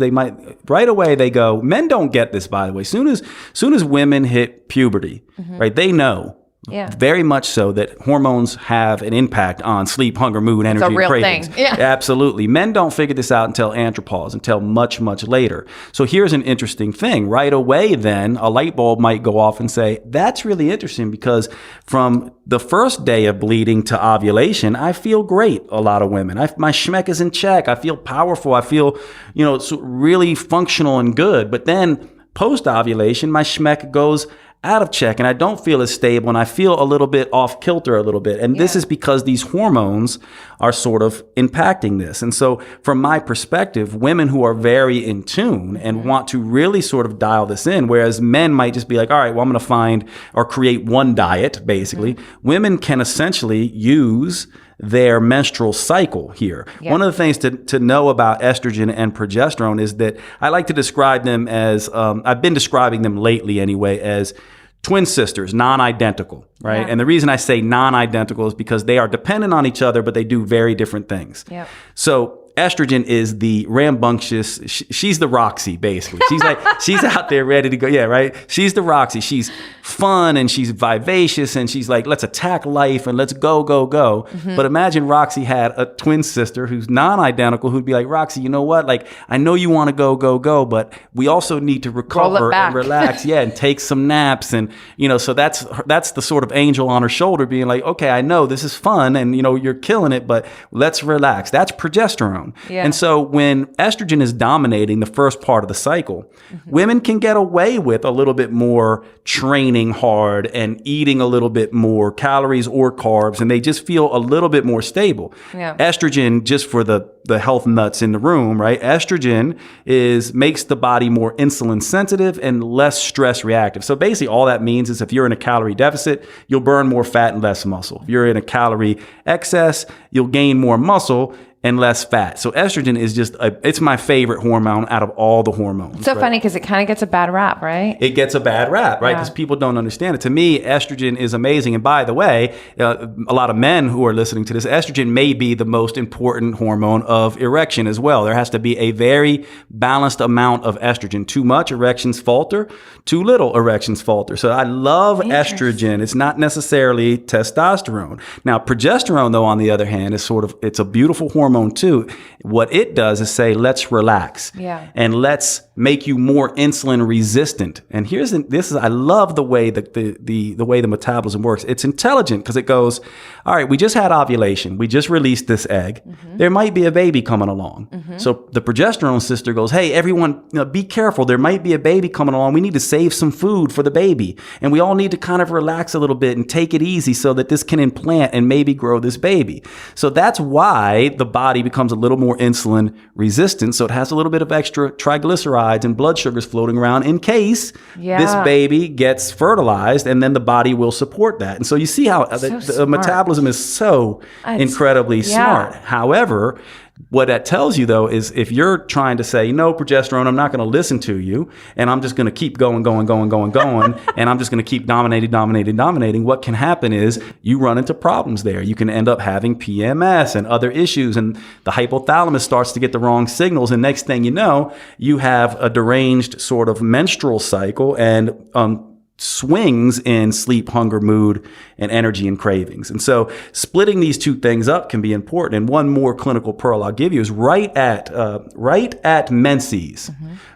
right away they go, men don't get this, by the way. Soon as women hit puberty, right, they know. Yeah. Very much so that hormones have an impact on sleep, hunger, mood, energy, and cravings. Thing. Yeah. Absolutely. Men don't figure this out until andropause, until much, much later. So here's an interesting thing. Right away, then, a light bulb might go off and say, that's really interesting, because from the first day of bleeding to ovulation, I feel great, a lot of women. My SHMEC is in check. I feel powerful. I feel, really functional and good. But then post-ovulation, my SHMEC goes out of check, and I don't feel as stable, and I feel a little bit off kilter a little bit. And this is because these hormones are sort of impacting this. And so from my perspective, women who are very in tune and want to really sort of dial this in, whereas men might just be like, all right, well, I'm going to find or create one diet, basically. Women can essentially use their menstrual cycle here. Yeah. One of the things to know about estrogen and progesterone is that I like to describe them as, I've been describing them lately anyway, as twin sisters, non-identical, right? Yeah. And the reason I say non-identical is because they are dependent on each other, but they do very different things. Yep. So estrogen is the rambunctious, she's the Roxy, basically. She's like, she's out there ready to go. Yeah, right? She's the Roxy. She's fun and she's vivacious and she's like, let's attack life and let's go, go, go. But imagine Roxy had a twin sister who's non-identical, who'd be like, Roxy, you know what? Like, I know you want to go, go, go, but we also need to recover and relax. Yeah, and take some naps. And, so that's the sort of angel on her shoulder being like, okay, I know this is fun and, you're killing it, but let's relax. That's progesterone. progesterone. Yeah. And so when estrogen is dominating the first part of the cycle, women can get away with a little bit more training hard and eating a little bit more calories or carbs, and they just feel a little bit more stable. Yeah. Estrogen, just for the health nuts in the room, right? Estrogen makes the body more insulin sensitive and less stress reactive. So basically all that means is if you're in a calorie deficit, you'll burn more fat and less muscle. If you're in a calorie excess, you'll gain more muscle and less fat. So estrogen is it's my favorite hormone out of all the hormones. It's so funny because it kind of gets a bad rap, right? It gets a bad rap, right? Because people don't understand it. To me, estrogen is amazing. And by the way, a lot of men who are listening to this, estrogen may be the most important hormone of erection as well. There has to be a very balanced amount of estrogen. Too much, erections falter. Too little, erections falter. So I love estrogen. It's not necessarily testosterone. Now, progesterone, though, on the other hand, it's a beautiful hormone too. What it does is say, let's relax and let's make you more insulin resistant. And I love the way that the way the metabolism works. It's intelligent because it goes, all right, we just had ovulation. We just released this egg. There might be a baby coming along. So the progesterone sister goes, hey, everyone, be careful. There might be a baby coming along. We need to save some food for the baby. And we all need to kind of relax a little bit and take it easy so that this can implant and maybe grow this baby. So that's why the body becomes a little more insulin resistant. So it has a little bit of extra triglycerides and blood sugars floating around in case this baby gets fertilized, and then the body will support that. And so you see how the metabolism is so incredibly smart. However, what that tells you, though, is if you're trying to say, no, progesterone, I'm not going to listen to you, and I'm just going to keep going, and I'm just going to keep dominating, what can happen is you run into problems there. You can end up having PMS and other issues, and the hypothalamus starts to get the wrong signals, and next thing you know, you have a deranged sort of menstrual cycle and swings in sleep, hunger, mood, and energy and cravings. And so splitting these two things up can be important. And one more clinical pearl I'll give you is right at menses.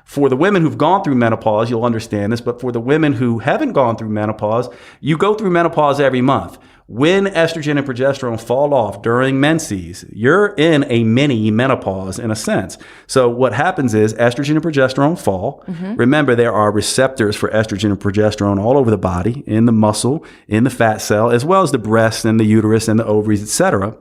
For the women who've gone through menopause, you'll understand this, but for the women who haven't gone through menopause, you go through menopause every month. When estrogen and progesterone fall off during menses, you're in a mini menopause in a sense. So what happens is estrogen and progesterone fall. Remember, there are receptors for estrogen and progesterone all over the body, in the muscle, in the fat cell, as well as the breast and the uterus and the ovaries, etc.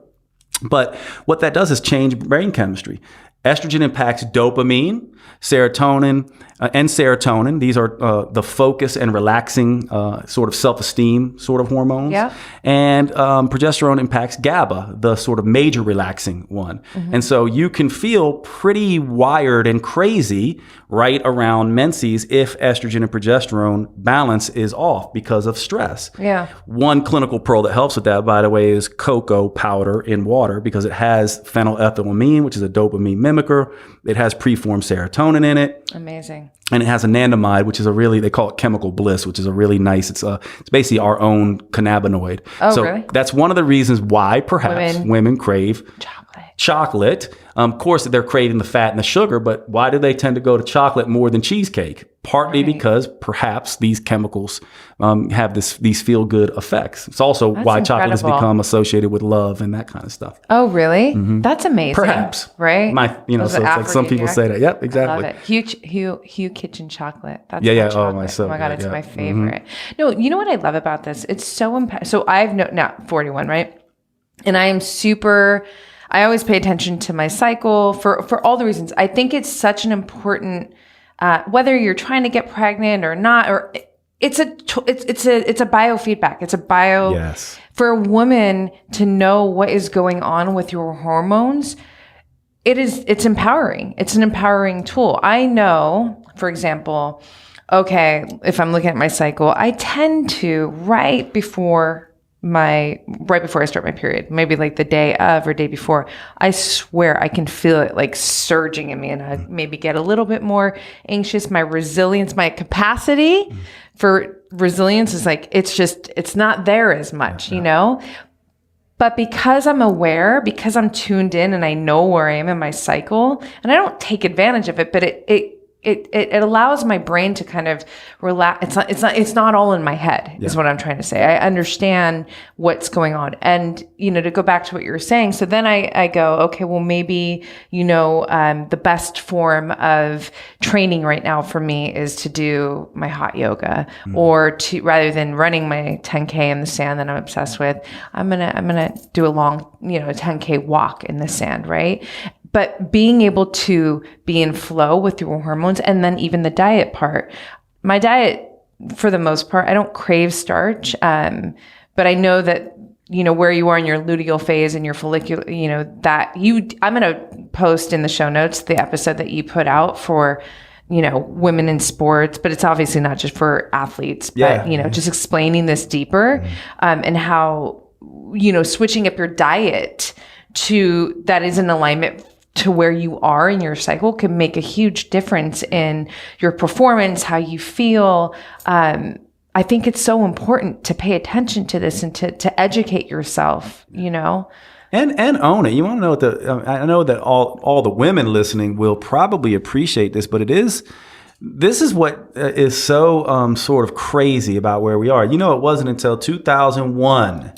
But what that does is change brain chemistry. Estrogen impacts dopamine, serotonin, and serotonin. These are the focus and relaxing sort of self-esteem sort of hormones. And progesterone impacts GABA, the sort of major relaxing one. And so you can feel pretty wired and crazy right around menses if estrogen and progesterone balance is off because of stress. One clinical pearl that helps with that, by the way, is cocoa powder in water, because it has phenylethylamine, which is a dopamine mimicker. It has preformed serotonin in it. Amazing. And it has anandamide, which is they call it chemical bliss, which is a really nice, it's basically our own cannabinoid. So really? That's one of the reasons why perhaps women crave chocolate. Of course, they're craving the fat and the sugar, but why do they tend to go to chocolate more than cheesecake? Partly because perhaps these chemicals have these feel-good effects. It's also why chocolate has become associated with love and that kind of stuff. Oh, really? That's amazing. Perhaps. Right? So it's like some people say that. Yep, exactly. I love it. Hugh Kitchen chocolate. That's Oh my God, it's my favorite. No, you know what I love about this? It's so so I've now 41, right? And I am I always pay attention to my cycle for all the reasons. I think it's such an important, whether you're trying to get pregnant or not, or it's a biofeedback. It's a for a woman to know what is going on with your hormones. It's empowering. It's an empowering tool. I know, for example, if I'm looking at my cycle, I tend to right before I start my period, maybe like the day of or day before, I swear I can feel it like surging in me, and I maybe get a little bit more anxious. My resilience, my capacity for resilience is like, it's not there as much, you know? But because I'm aware, because I'm tuned in and I know where I am in my cycle, and I don't take advantage of it, but it it allows my brain to kind of relax. It's not all in my head is what I'm trying to say. I understand what's going on. And, to go back to what you were saying. So then I go, okay, well, maybe, the best form of training right now for me is to do my hot yoga or to, rather than running my 10K in the sand that I'm obsessed with, I'm going to do a long, a 10K walk in the sand. Right. But being able to be in flow with your hormones, and then even the diet part. My diet, for the most part, I don't crave starch, but I know that, where you are in your luteal phase and your follicular, I'm going to post in the show notes the episode that you put out for, women in sports, but it's obviously not just for athletes, but, just explaining this deeper, and how, switching up your diet to that is in alignment to where you are in your cycle can make a huge difference in your performance, how you feel. I think it's so important to pay attention to this and to educate yourself, And own it. You want to know what I know that all the women listening will probably appreciate this, but this is what is so sort of crazy about where we are. It wasn't until 2001,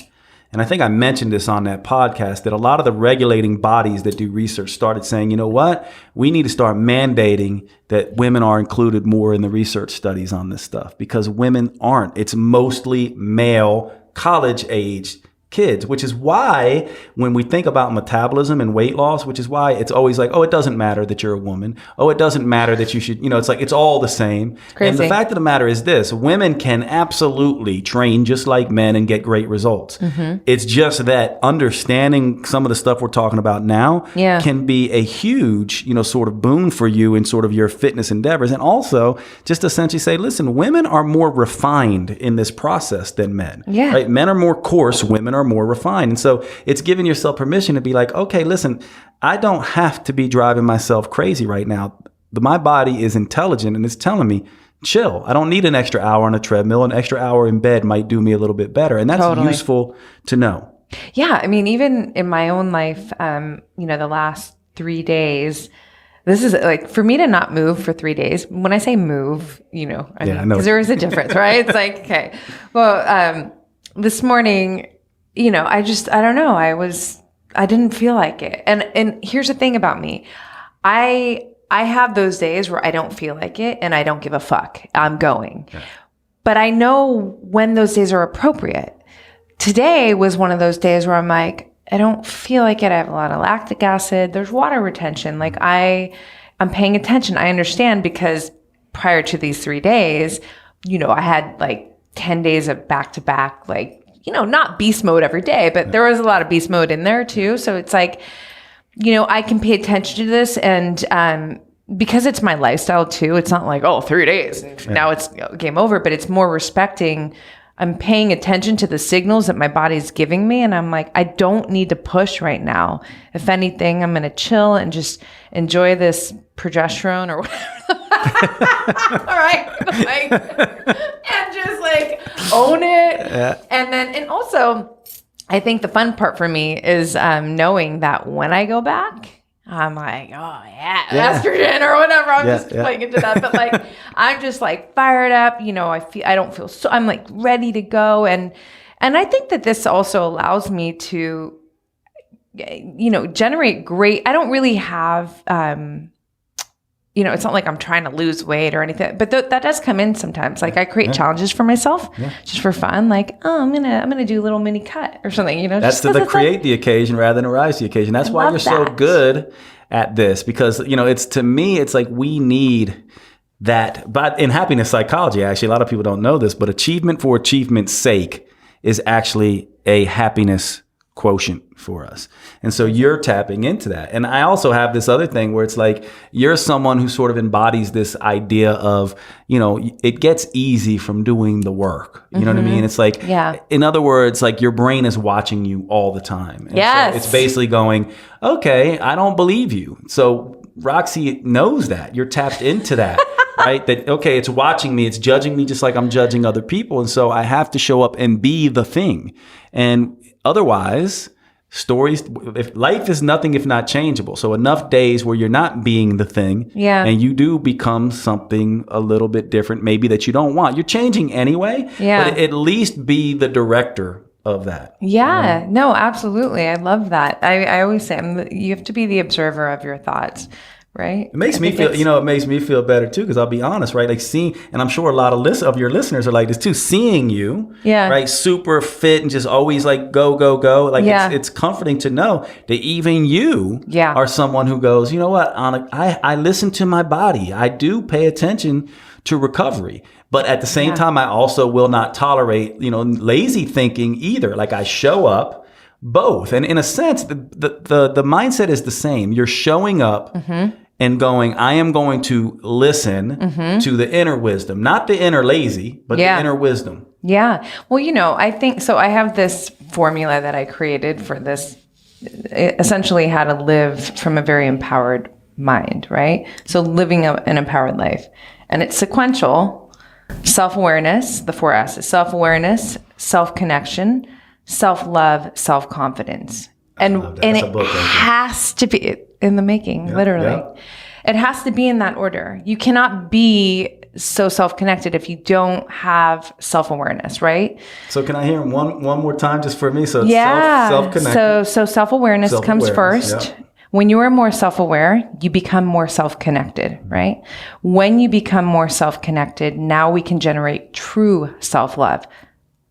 and I think I mentioned this on that podcast, that a lot of the regulating bodies that do research started saying, you know what, we need to start mandating that women are included more in the research studies on this stuff, because women aren't. It's mostly male, college-aged kids, which is why when we think about metabolism and weight loss, which is why it's always like, oh, it doesn't matter that you're a woman. Oh, it doesn't matter that you should, it's like, it's all the same. Crazy. And the fact of the matter is this: women can absolutely train just like men and get great results. Mm-hmm. It's just that understanding some of the stuff we're talking about now can be a huge, sort of boon for you in sort of your fitness endeavors. And also just essentially say, listen, women are more refined in this process than men. Yeah. Right? Men are more coarse, women are more refined. And so it's giving yourself permission to be like, okay, listen, I don't have to be driving myself crazy right now. My body is intelligent and it's telling me, chill. I don't need an extra hour on a treadmill. An extra hour in bed might do me a little bit better. And that's useful to know. Yeah. I mean, even in my own life, the last 3 days, this is like, for me to not move for 3 days. When I say move, I mean, because there is a difference, right? It's like, okay, well, this morning, I don't know. I didn't feel like it. And here's the thing about me. I have those days where I don't feel like it and I don't give a fuck. I'm going. Yeah. But I know when those days are appropriate. Today was one of those days where I'm like, I don't feel like it. I have a lot of lactic acid. There's water retention. Like I'm paying attention. I understand, because prior to these 3 days, I had like 10 days of back-to-back, like, not beast mode every day, but there was a lot of beast mode in there too. So it's like, I can pay attention to this, and because it's my lifestyle too, it's not like, 3 days and now it's game over, but it's more respecting. I'm paying attention to the signals that my body's giving me. And I'm like, I don't need to push right now. If anything, I'm going to chill and just enjoy this progesterone or whatever. All right. And just like own it. Yeah. And also I think the fun part for me is knowing that when I go back, I'm like, oh yeah, estrogen or whatever. I'm just playing into that. But like, I'm just like fired up. I'm like ready to go. And I think that this also allows me to, generate great, I don't really have, it's not like I'm trying to lose weight or anything, but that does come in sometimes. Like I create challenges for myself just for fun. Like, I'm going to do a little mini cut or something, That's to create the occasion rather than rise the occasion. That's why you're so good at this, because, it's, to me, it's like we need that. But in happiness psychology, actually, a lot of people don't know this, but achievement for achievement's sake is actually a happiness quotient for us. And so you're tapping into that. And I also have this other thing where it's like, you're someone who sort of embodies this idea of, it gets easy from doing the work. You know what I mean? It's like, in other words, like your brain is watching you all the time. And so it's basically going, okay, I don't believe you. So Roxy knows that. You're tapped into that. Right? That, okay, it's watching me, it's judging me just like I'm judging other people. And so I have to show up and be the thing. And otherwise, Stories, if life is nothing if not changeable. So enough days where you're not being the thing, and you do become something a little bit different, maybe that you don't want. You're changing anyway, but at least be the director of that. Yeah, no, absolutely. I love that. I always say you have to be the observer of your thoughts. Right. It makes me feel, it makes me feel better too, because I'll be honest, right? Like seeing, and I'm sure a lot of your listeners are like this too, seeing you, right? Super fit and just always like go. Like it's comforting to know that even you are someone who goes, you know what, Anna, I listen to my body. I do pay attention to recovery. But at the same time, I also will not tolerate, lazy thinking either. Like I show up both. And in a sense, the mindset is the same. You're showing up and going, I am going to listen to the inner wisdom, not the inner lazy, but the inner wisdom. Yeah. Well, I think so. I have this formula that I created for this, essentially how to live from a very empowered mind, right? So living an empowered life. And it's sequential: self-awareness, the 4 S's: self-awareness, self-connection, self-love, self-confidence. And it has to be in the making, literally. Yeah. It has to be in that order. You cannot be so self-connected if you don't have self-awareness, right? So can I hear one more time just for me? So it's self-connected. So self-awareness comes first. Yeah. When you are more self-aware, you become more self-connected, right? When you become more self-connected, now we can generate true self-love.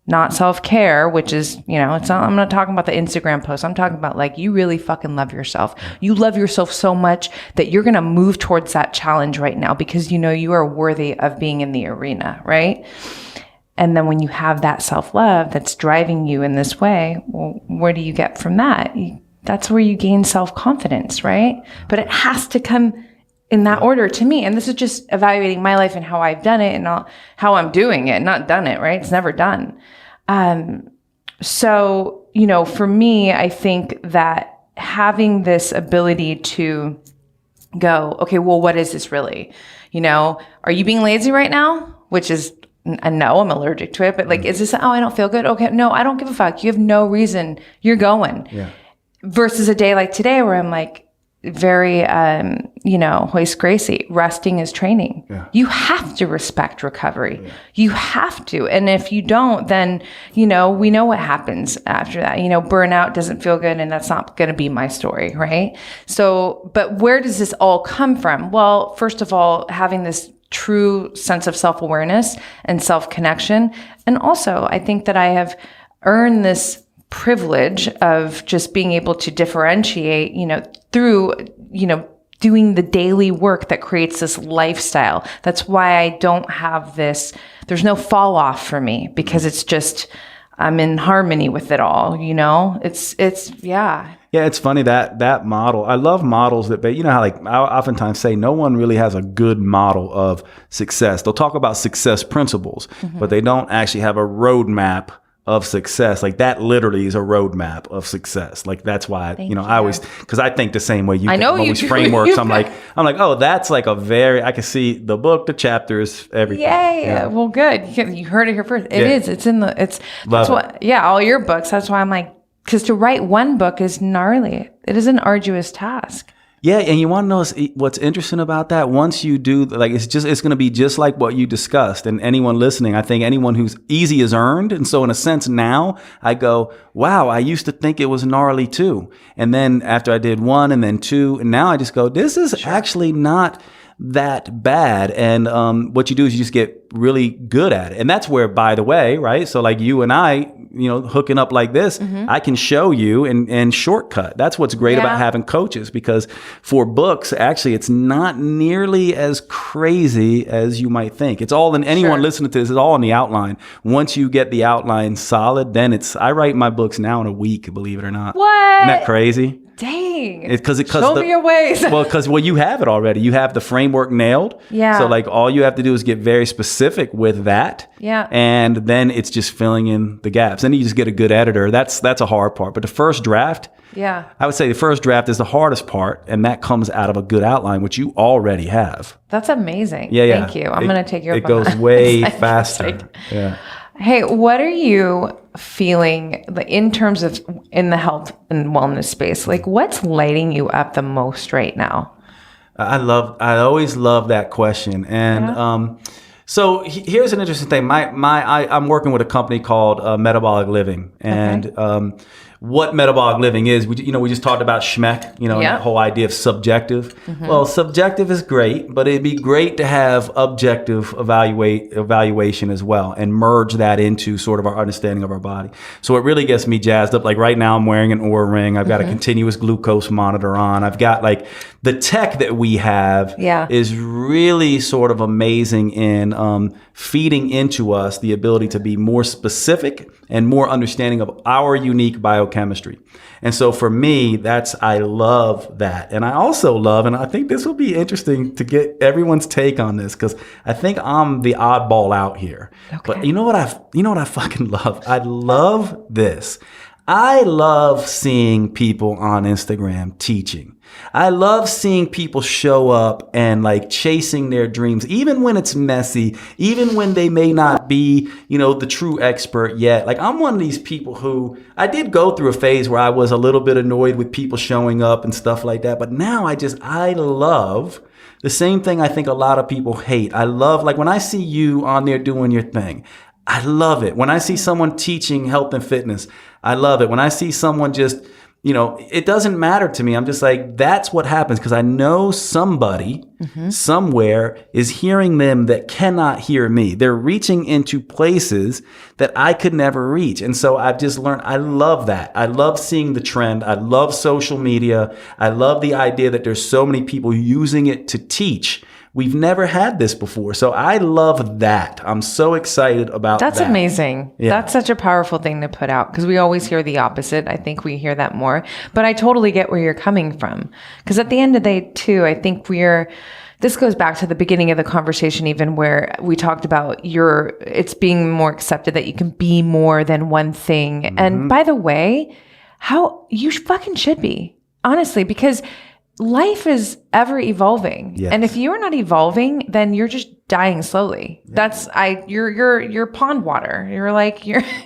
Not self-care, which is, I'm not talking about the Instagram post. I'm talking about like, you really fucking love yourself. You love yourself so much that you're going to move towards that challenge right now because you are worthy of being in the arena, right? And then when you have that self-love that's driving you in this way, well, where do you get from that? That's where you gain self-confidence, right? But it has to come in that order to me. And this is just evaluating my life and how I've done it and how I'm doing it, not done it, right? It's never done. So, for me, I think that having this ability to go, okay, well, what is this really? Are you being lazy right now? Which is a no, I'm allergic to it. But like, is this, I don't feel good? Okay, no, I don't give a fuck. You have no reason. You're going. Yeah. Versus a day like today where I'm like, very, hoist Gracie, resting is training. Yeah. You have to respect recovery. Yeah. You have to. And if you don't, then, we know what happens after that. Burnout doesn't feel good, and that's not going to be my story, right? So, but where does this all come from? Well, first of all, having this true sense of self-awareness and self-connection. And also, I think that I have earned this privilege of just being able to differentiate, through, doing the daily work that creates this lifestyle. That's why I don't have this, there's no fall off for me because it's just, I'm in harmony with it all, Yeah, it's funny that model. I love models that, how like I oftentimes say no one really has a good model of success. They'll talk about success principles, but they don't actually have a roadmap of success. Like that literally is a roadmap of success. Like that's why, I always, because I think the same way you think. Always frameworks. I'm like, oh, that's like I can see the book, the chapters, everything. Yeah. Well, good. You heard it here first. It is. It's in the, that's what, all your books. That's why I'm like, because to write one book is gnarly. It is an arduous task. Yeah, and you want to know what's interesting about that? Once you do, like, it's going to be just like what you discussed. And anyone listening, I think anyone who's easy is earned. And so in a sense, now I go, wow, I used to think it was gnarly too. And then after I did 1 and then 2, and now I just go, this is actually not that bad. And what you do is you just get really good at it. And that's where, by the way, right? So like you and I, hooking up like this, I can show you and shortcut. That's what's great about having coaches, because for books, actually, it's not nearly as crazy as you might think. It's all in, anyone listening to this is all in the outline. Once you get the outline solid, then I write my books now in a week, believe it or not. What? Isn't that crazy? Dang. Show me your ways. Because you have it already. You have the framework nailed. Yeah. So like all you have to do is get very specific with that. Yeah. And then it's just filling in the gaps. Then you just get a good editor. That's a hard part. But the first draft, I would say the first draft is the hardest part, and that comes out of a good outline, which you already have. That's amazing. Yeah. Thank you. I'm going to take your It goes way faster. Yeah. Hey, what are you feeling in terms of in the health and wellness space? Like, what's lighting you up the most right now? I always love that question. And so here's an interesting thing. I'm working with a company called Metabolic Living, and what metabolic living is, we just talked about schmeck, and that whole idea of subjective. Well, subjective is great, but it'd be great to have objective evaluation as well, and merge that into sort of our understanding of our body. So it really gets me jazzed up. Like right now I'm wearing an Oura ring. I've got a continuous glucose monitor on. I've got like the tech that we have is really sort of amazing in feeding into us the ability to be more specific and more understanding of our unique biochemistry. And so for me, I love that. And I also love, and I think this will be interesting to get everyone's take on this, because I think I'm the oddball out here. Okay. But you know what I fucking love? I love this. I love seeing people on Instagram teaching. I love seeing people show up and like chasing their dreams, even when it's messy, even when they may not be, the true expert yet. Like I'm one of these people who I did go through a phase where I was a little bit annoyed with people showing up and stuff like that. But now I love the same thing I think a lot of people hate. I love, like when I see you on there doing your thing, I love it. When I see someone teaching health and fitness, I love it. When I see someone just, it doesn't matter to me. I'm just like, that's what happens, because I know somebody somewhere is hearing them that cannot hear me. They're reaching into places that I could never reach. And so I've just learned, I love that. I love seeing the trend. I love social media. I love the idea that there's so many people using it to teach. We've never had this before. So I love that. I'm so excited about that. That's amazing. Yeah. That's such a powerful thing to put out, because we always hear the opposite. I think we hear that more. But I totally get where you're coming from. Because at the end of the day, too, I think this goes back to the beginning of the conversation, even where we talked about it's being more accepted that you can be more than one thing. And by the way, how you fucking should be, honestly, because life is ever evolving. Yes. And if you're not evolving, then you're just dying slowly. Yeah. You're pond water.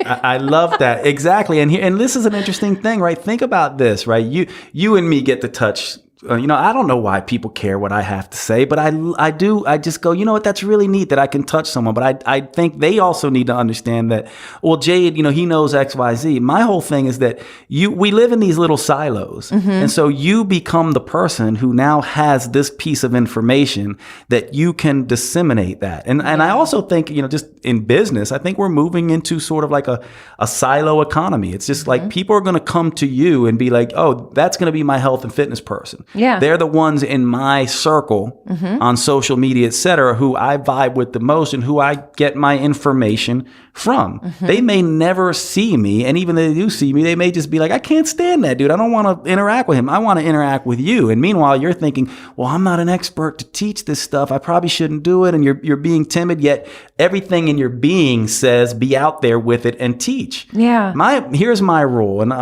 I love that. Exactly. And this is an interesting thing, right? Think about this, right? You and me get to touch. I don't know why people care what I have to say, but I do. I just go, you know what? That's really neat that I can touch someone. But I think they also need to understand that, well, Jade, he knows X, Y, Z. My whole thing is that we live in these little silos. And so you become the person who now has this piece of information that you can disseminate that. And I also think, just in business, I think we're moving into sort of like a silo economy. It's just like people are going to come to you and be like, oh, that's going to be my health and fitness person. Yeah. They're the ones in my circle on social media, et cetera, who I vibe with the most and who I get my information from. They may never see me. And even if they do see me, they may just be like, I can't stand that dude. I don't want to interact with him. I want to interact with you. And meanwhile, you're thinking, well, I'm not an expert to teach this stuff. I probably shouldn't do it. And you're being timid, yet everything in your being says be out there with it and teach. Yeah. Here's my rule. And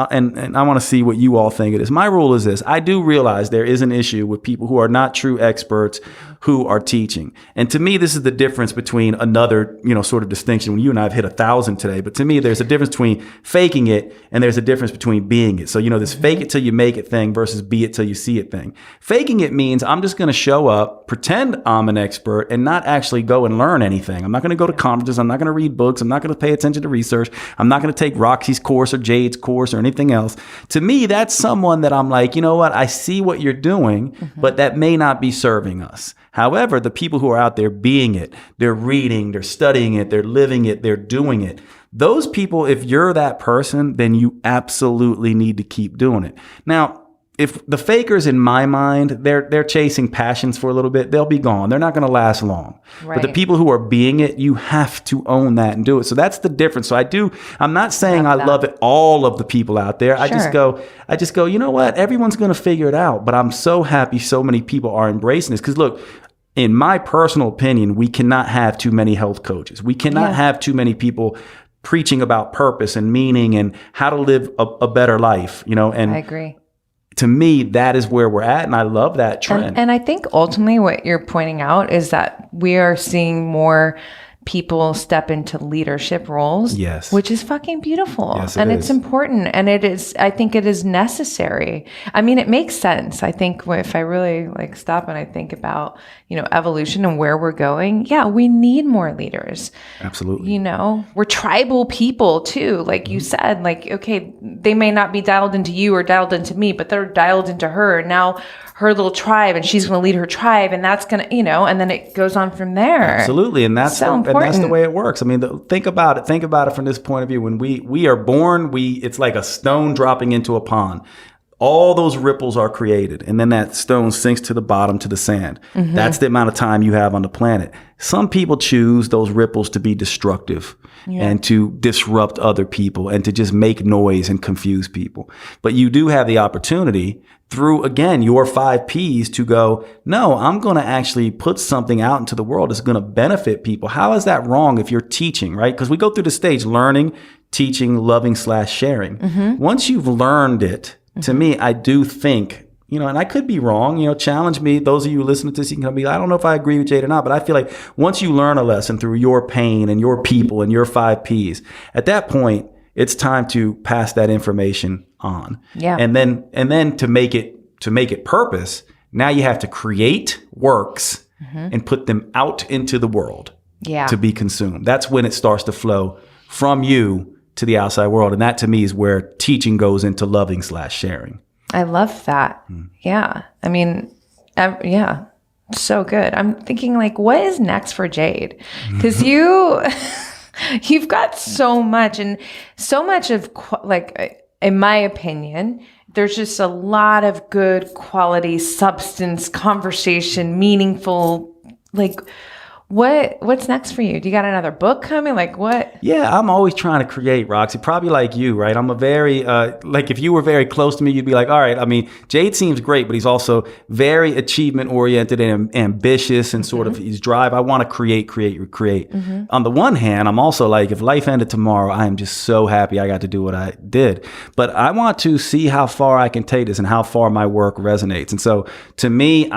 I want to see what you all think of this. My rule is this. I do realize there is an issue with people who are not true experts who are teaching. And to me, this is the difference between another, sort of distinction. When you and I have hit 1,000 today, but to me, there's a difference between faking it and there's a difference between being it. So, this fake it till you make it thing versus be it till you see it thing. Faking it means I'm just going to show up, pretend I'm an expert, and not actually go and learn anything. I'm not going to go to conferences. I'm not going to read books. I'm not going to pay attention to research. I'm not going to take Roxy's course or Jade's course or anything else. To me, that's someone that I'm like, you know what? I see what you're doing, but that may not be serving us. However, the people who are out there being it, they're reading, they're studying it, they're living it, they're doing it. Those people, if you're that person, then you absolutely need to keep doing it. Now, if the fakers, in my mind, they're chasing passions for a little bit, they'll be gone. They're not going to last long. Right. But the people who are being it, you have to own that and do it. So that's the difference. So I'm not saying I love it, all of the people out there. Sure. I just go, you know what? Everyone's going to figure it out. But I'm so happy so many people are embracing this. Because look, in my personal opinion, we cannot have too many health coaches. We cannot have too many people preaching about purpose and meaning and how to live a better life, and I agree. To me, that is where we're at, and I love that trend. And I think ultimately what you're pointing out is that we are seeing more people step into leadership roles. Yes. Which is fucking beautiful. Yes, and is. It's important. And I think it is necessary. I mean, it makes sense. I think if I really like stop and I think about, evolution and where we're going, yeah, we need more leaders. Absolutely. We're tribal people too. Like you said, like, okay, they may not be dialed into you or dialed into me, but they're dialed into her. And now her little tribe, and she's going to lead her tribe, and that's going to, and then it goes on from there. Absolutely. And that's so important. And that's the way it works. I mean, think about it. Think about it from this point of view. When we are born, it's like a stone dropping into a pond. All those ripples are created, and then that stone sinks to the bottom, to the sand. Mm-hmm. That's the amount of time you have on the planet. Some people choose those ripples to be destructive and to disrupt other people and to just make noise and confuse people. But you do have the opportunity through, again, your 5 Ps to go, no, I'm going to actually put something out into the world that's going to benefit people. How is that wrong if you're teaching, right? Because we go through the stage, learning, teaching, loving / sharing. Mm-hmm. Once you've learned it, to me, I do think, and I could be wrong, challenge me. Those of you listening to this, you can be, I don't know if I agree with Jade or not, but I feel like once you learn a lesson through your pain and your people and your 5 Ps, at that point, it's time to pass that information on. Yeah. And then to make it purpose, now you have to create works and put them out into the world to be consumed. That's when it starts to flow from you to the outside world. And that to me is where teaching goes into loving / sharing. I love that. Yeah. I mean, yeah, so good. I'm thinking like, what is next for Jade? Because you've got so much of like, in my opinion, there's just a lot of good quality substance, conversation, meaningful, like, what's next for you? Do you got another book coming? Like what? Yeah, I'm always trying to create, Roxy, probably like you, right? I'm a very, like if you were very close to me, you'd be like, all right, I mean, Jade seems great, but he's also very achievement oriented and ambitious and sort of his drive. I want to create. Mm-hmm. On the one hand, I'm also like, if life ended tomorrow, I am just so happy I got to do what I did. But I want to see how far I can take this and how far my work resonates. And so to me,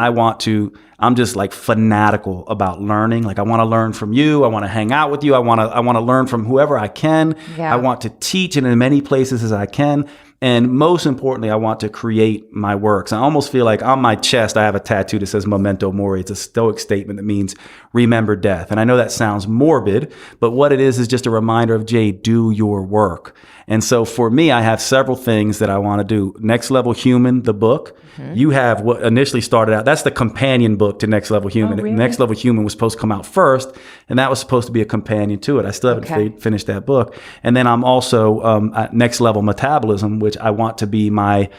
I'm just like fanatical about learning. Like I want to learn from you. I want to hang out with you. I want to learn from whoever I can. Yeah. I want to teach in as many places as I can. And most importantly, I want to create my works. I almost feel like on my chest, I have a tattoo that says Memento Mori. It's a Stoic statement that means remember death. And I know that sounds morbid, but what it is just a reminder of, Jade, do your work. And so for me, I have several things that I want to do. Next Level Human, the book. Mm-hmm. You have what initially started out. That's the companion book to Next Level Human. Oh, really? Next Level Human was supposed to come out first, and that was supposed to be a companion to it. I still haven't finished that book. And then I'm also at Next Level Metabolism, which I want to be my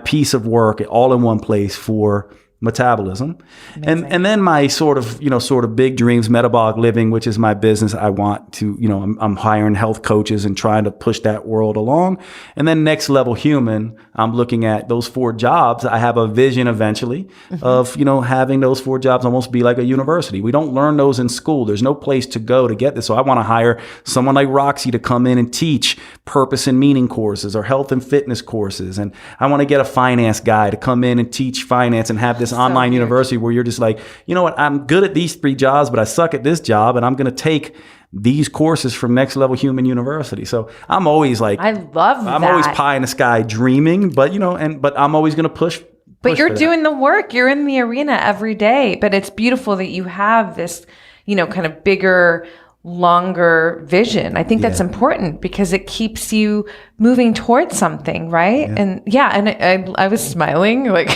piece of work all in one place for metabolism. And then my sort of big dreams, metabolic living, which is my business. I want to, I'm hiring health coaches and trying to push that world along. And then Next Level Human, I'm looking at those 4 jobs. I have a vision eventually of, having those 4 jobs almost be like a university. We don't learn those in school. There's no place to go to get this. So I want to hire someone like Roxy to come in and teach purpose and meaning courses or health and fitness courses. And I want to get a finance guy to come in and teach finance and have this online university where you're just like, you know what, I'm good at these 3 jobs, but I suck at this job, and I'm going to take these courses from Next Level Human University. So I'm always like, I love that. I'm always pie in the sky dreaming, but but I'm always going to push. But you're doing the work. You're in the arena every day. But it's beautiful that you have this, kind of bigger, longer vision. I think that's important because it keeps you moving towards something, right? Yeah. And I was smiling, like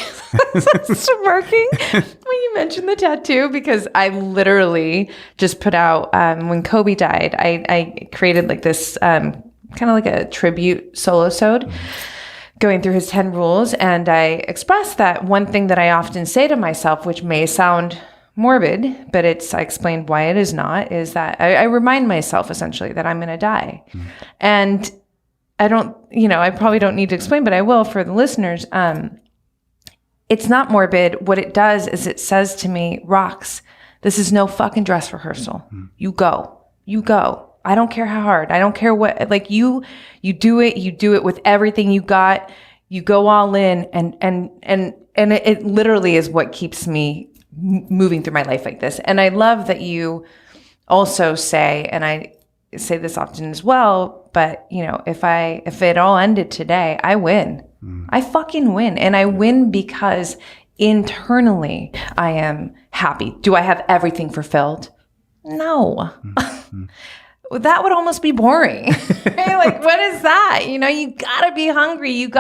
smirking when you mentioned the tattoo, because I literally just put out, when Kobe died, I created like this kind of like a tribute solo-sode going through his 10 rules. And I expressed that one thing that I often say to myself, which may sound morbid, but I explained why it is not, is that I remind myself essentially that I'm going to die. And I don't, I probably don't need to explain, but I will for the listeners. It's not morbid. What it does is it says to me, Rox, this is no fucking dress rehearsal. You go. I don't care how hard. I don't care what, like you do it with everything you got. You go all in and it literally is what keeps me moving through my life like this. And I love that you also say, and I say this often as well, but if it all ended today, I win. I fucking win. And I win because internally I am happy. Do I have everything fulfilled? No. That would almost be boring. Right? Like, what is that? You gotta be hungry. You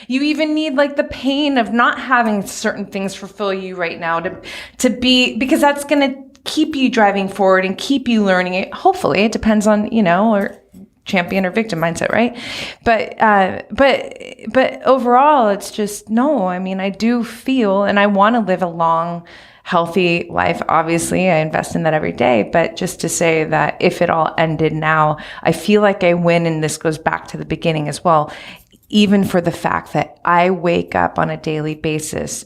even need like the pain of not having certain things fulfill you right now to be, because that's going to keep you driving forward and keep you learning it. Hopefully it depends on, or champion or victim mindset. Right. But overall it's just, no, I mean, I do feel, and I want to live a long, healthy life. Obviously, I invest in that every day. But just to say that if it all ended now, I feel like I win. And this goes back to the beginning as well, even for the fact that I wake up on a daily basis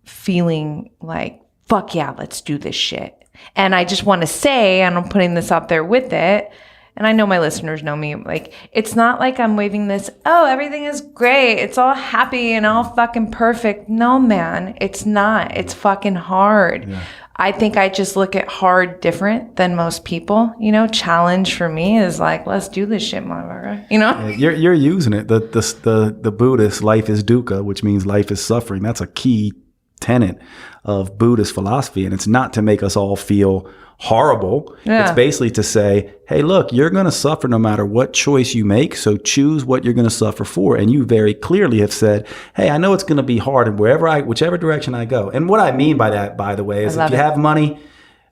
feeling like, fuck yeah, let's do this shit. And I just want to say, and I'm putting this out there with it, and I know my listeners know me, like, it's not like I'm waving this, oh, everything is great, it's all happy and all fucking perfect. No, man, it's not. It's fucking hard. Yeah. I think I just look at hard different than most people. Challenge for me is like, let's do this shit, motherfucker. Yeah, you're using it. The Buddhist life is dukkha, which means life is suffering. That's a key tenet of Buddhist philosophy, and it's not to make us all feel horrible. Yeah. It's basically to say, hey, look, you're going to suffer no matter what choice you make, so choose what you're going to suffer for. And you very clearly have said, hey, I know it's going to be hard, and whichever direction I go. And what I mean by that, by the way, is if you have money,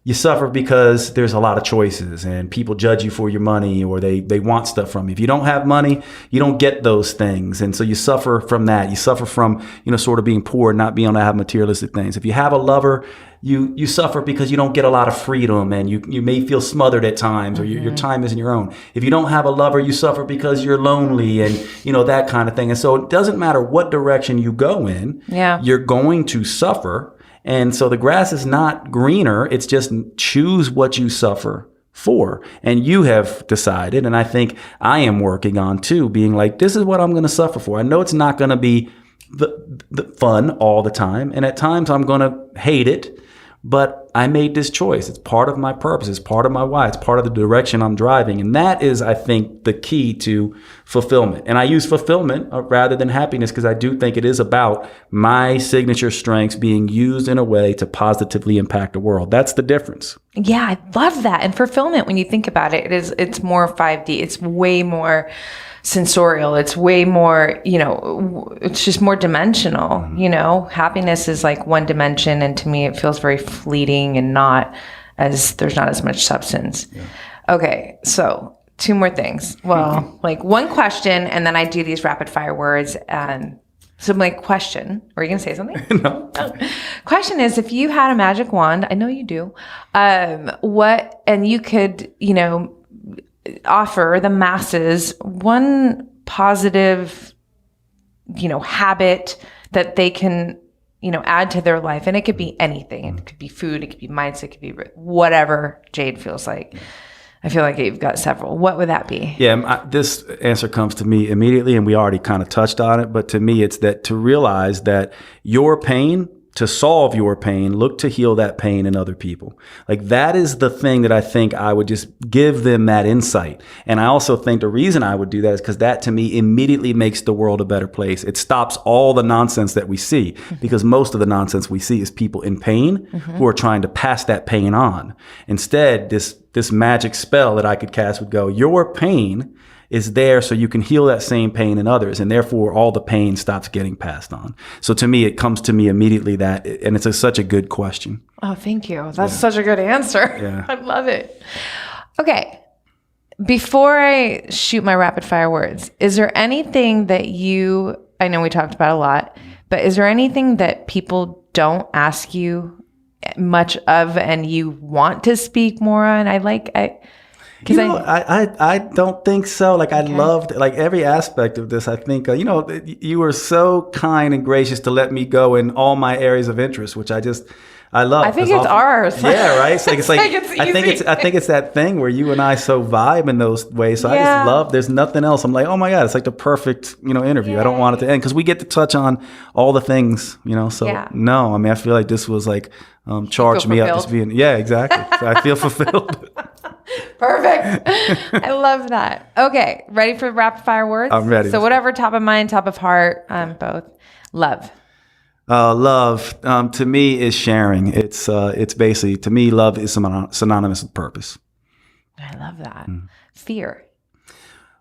you suffer because there's a lot of choices and people judge you for your money, or they want stuff from you. If you don't have money, you don't get those things. And so you suffer from that. You suffer from, sort of being poor and not being able to have materialistic things. If you have a lover, you suffer because you don't get a lot of freedom, and you may feel smothered at times, or your time isn't your own. If you don't have a lover, you suffer because you're lonely, and that kind of thing. And so it doesn't matter what direction you go in, you're going to suffer. And so the grass is not greener. It's just choose what you suffer for. And you have decided, and I think I am working on too, being like, this is what I'm going to suffer for. I know it's not going to be the fun all the time. And at times I'm going to hate it. But I made this choice. It's part of my purpose. It's part of my why. It's part of the direction I'm driving. And that is, I think, the key to fulfillment. And I use fulfillment rather than happiness because I do think it is about my signature strengths being used in a way to positively impact the world. That's the difference. Yeah, I love that. And fulfillment, when you think about it, it's more 5D. It's way more sensorial. It's way more, it's just more dimensional. Happiness is like one dimension, and to me it feels very fleeting and there's not as much substance. Yeah. Okay, so 2 more things. Well, like one question, and then I do these rapid fire words. So my question, were you going to say something? No. Question is, if you had a magic wand, I know you do, and you could, offer the masses one positive, habit that they can, add to their life. And it could be anything. It could be food. It could be mindset. It could be whatever Jade feels like. I feel like you've got several. What would that be? Yeah, this answer comes to me immediately, and we already kind of touched on it. But to me, it's that to realize that your pain, to solve your pain, look to heal that pain in other people. Like, that is the thing that I think I would just give them that insight. And I also think the reason I would do that is because that, to me, immediately makes the world a better place. It stops all the nonsense that we see, because most of the nonsense we see is people in pain who are trying to pass that pain on. Instead, this magic spell that I could cast would go, your pain is there so you can heal that same pain in others, and therefore all the pain stops getting passed on. So to me, it comes to me immediately that, and it's such a good question. Oh, thank you. That's such a good answer. Yeah. I love it. Okay. Before I shoot my rapid fire words, is there anything that I know we talked about a lot, but is there anything that people don't ask you much of and you want to speak more on? You know, I don't think so. Like, I loved like every aspect of this. I think, you know, you were so kind and gracious to let me go in all my areas of interest, which I love. I think it's ours. Yeah, right. It's like it's I think it's that thing where you and I so vibe in those ways. So I just love. There's nothing else. I'm like, oh my god, it's like the perfect, you know, interview. I don't want it to end because we get to touch on all the things, you know. So no, I mean, I feel like this was like charged me up as being exactly. So I feel fulfilled. Perfect. I love that. Okay, ready for rapid fire words? I'm ready. So whatever, top of mind, top of heart, both. Love. Love to me is sharing. It's basically, to me, love is synonymous with purpose. I love that. Fear.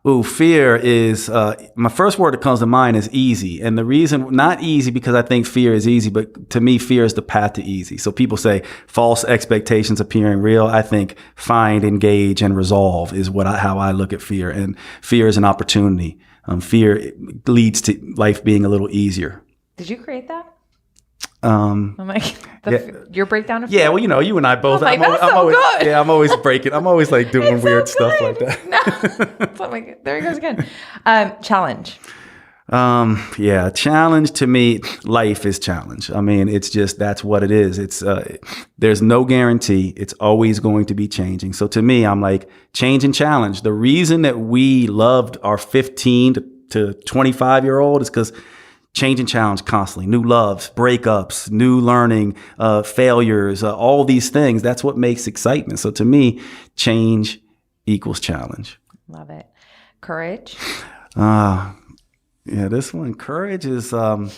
Ooh, fear is, my first word that comes to mind is easy. And the reason, not easy because I think fear is easy, but to me, fear is the path to easy. So people say false expectations appearing real. I think find, engage, and resolve is how I look at fear. And fear is an opportunity. Fear leads to life being a little easier. Did you create that? I'm like, your breakdown of fear? Yeah, well, you know, you and I both. I'm always, good. Yeah, I'm always breaking. I'm always like doing weird stuff like that. No. So I'm like, there he goes again. Challenge. Challenge to me, life is challenge. I mean, it's just, that's what it is. It's, there's no guarantee. It's always going to be changing. So to me, I'm like, change and challenge. The reason that we loved our 15 to 25-year-old is because change and challenge constantly, new loves, breakups, new learning, failures, all these things. That's what makes excitement. So to me, change equals challenge. Love it. Courage. This one, courage is, well,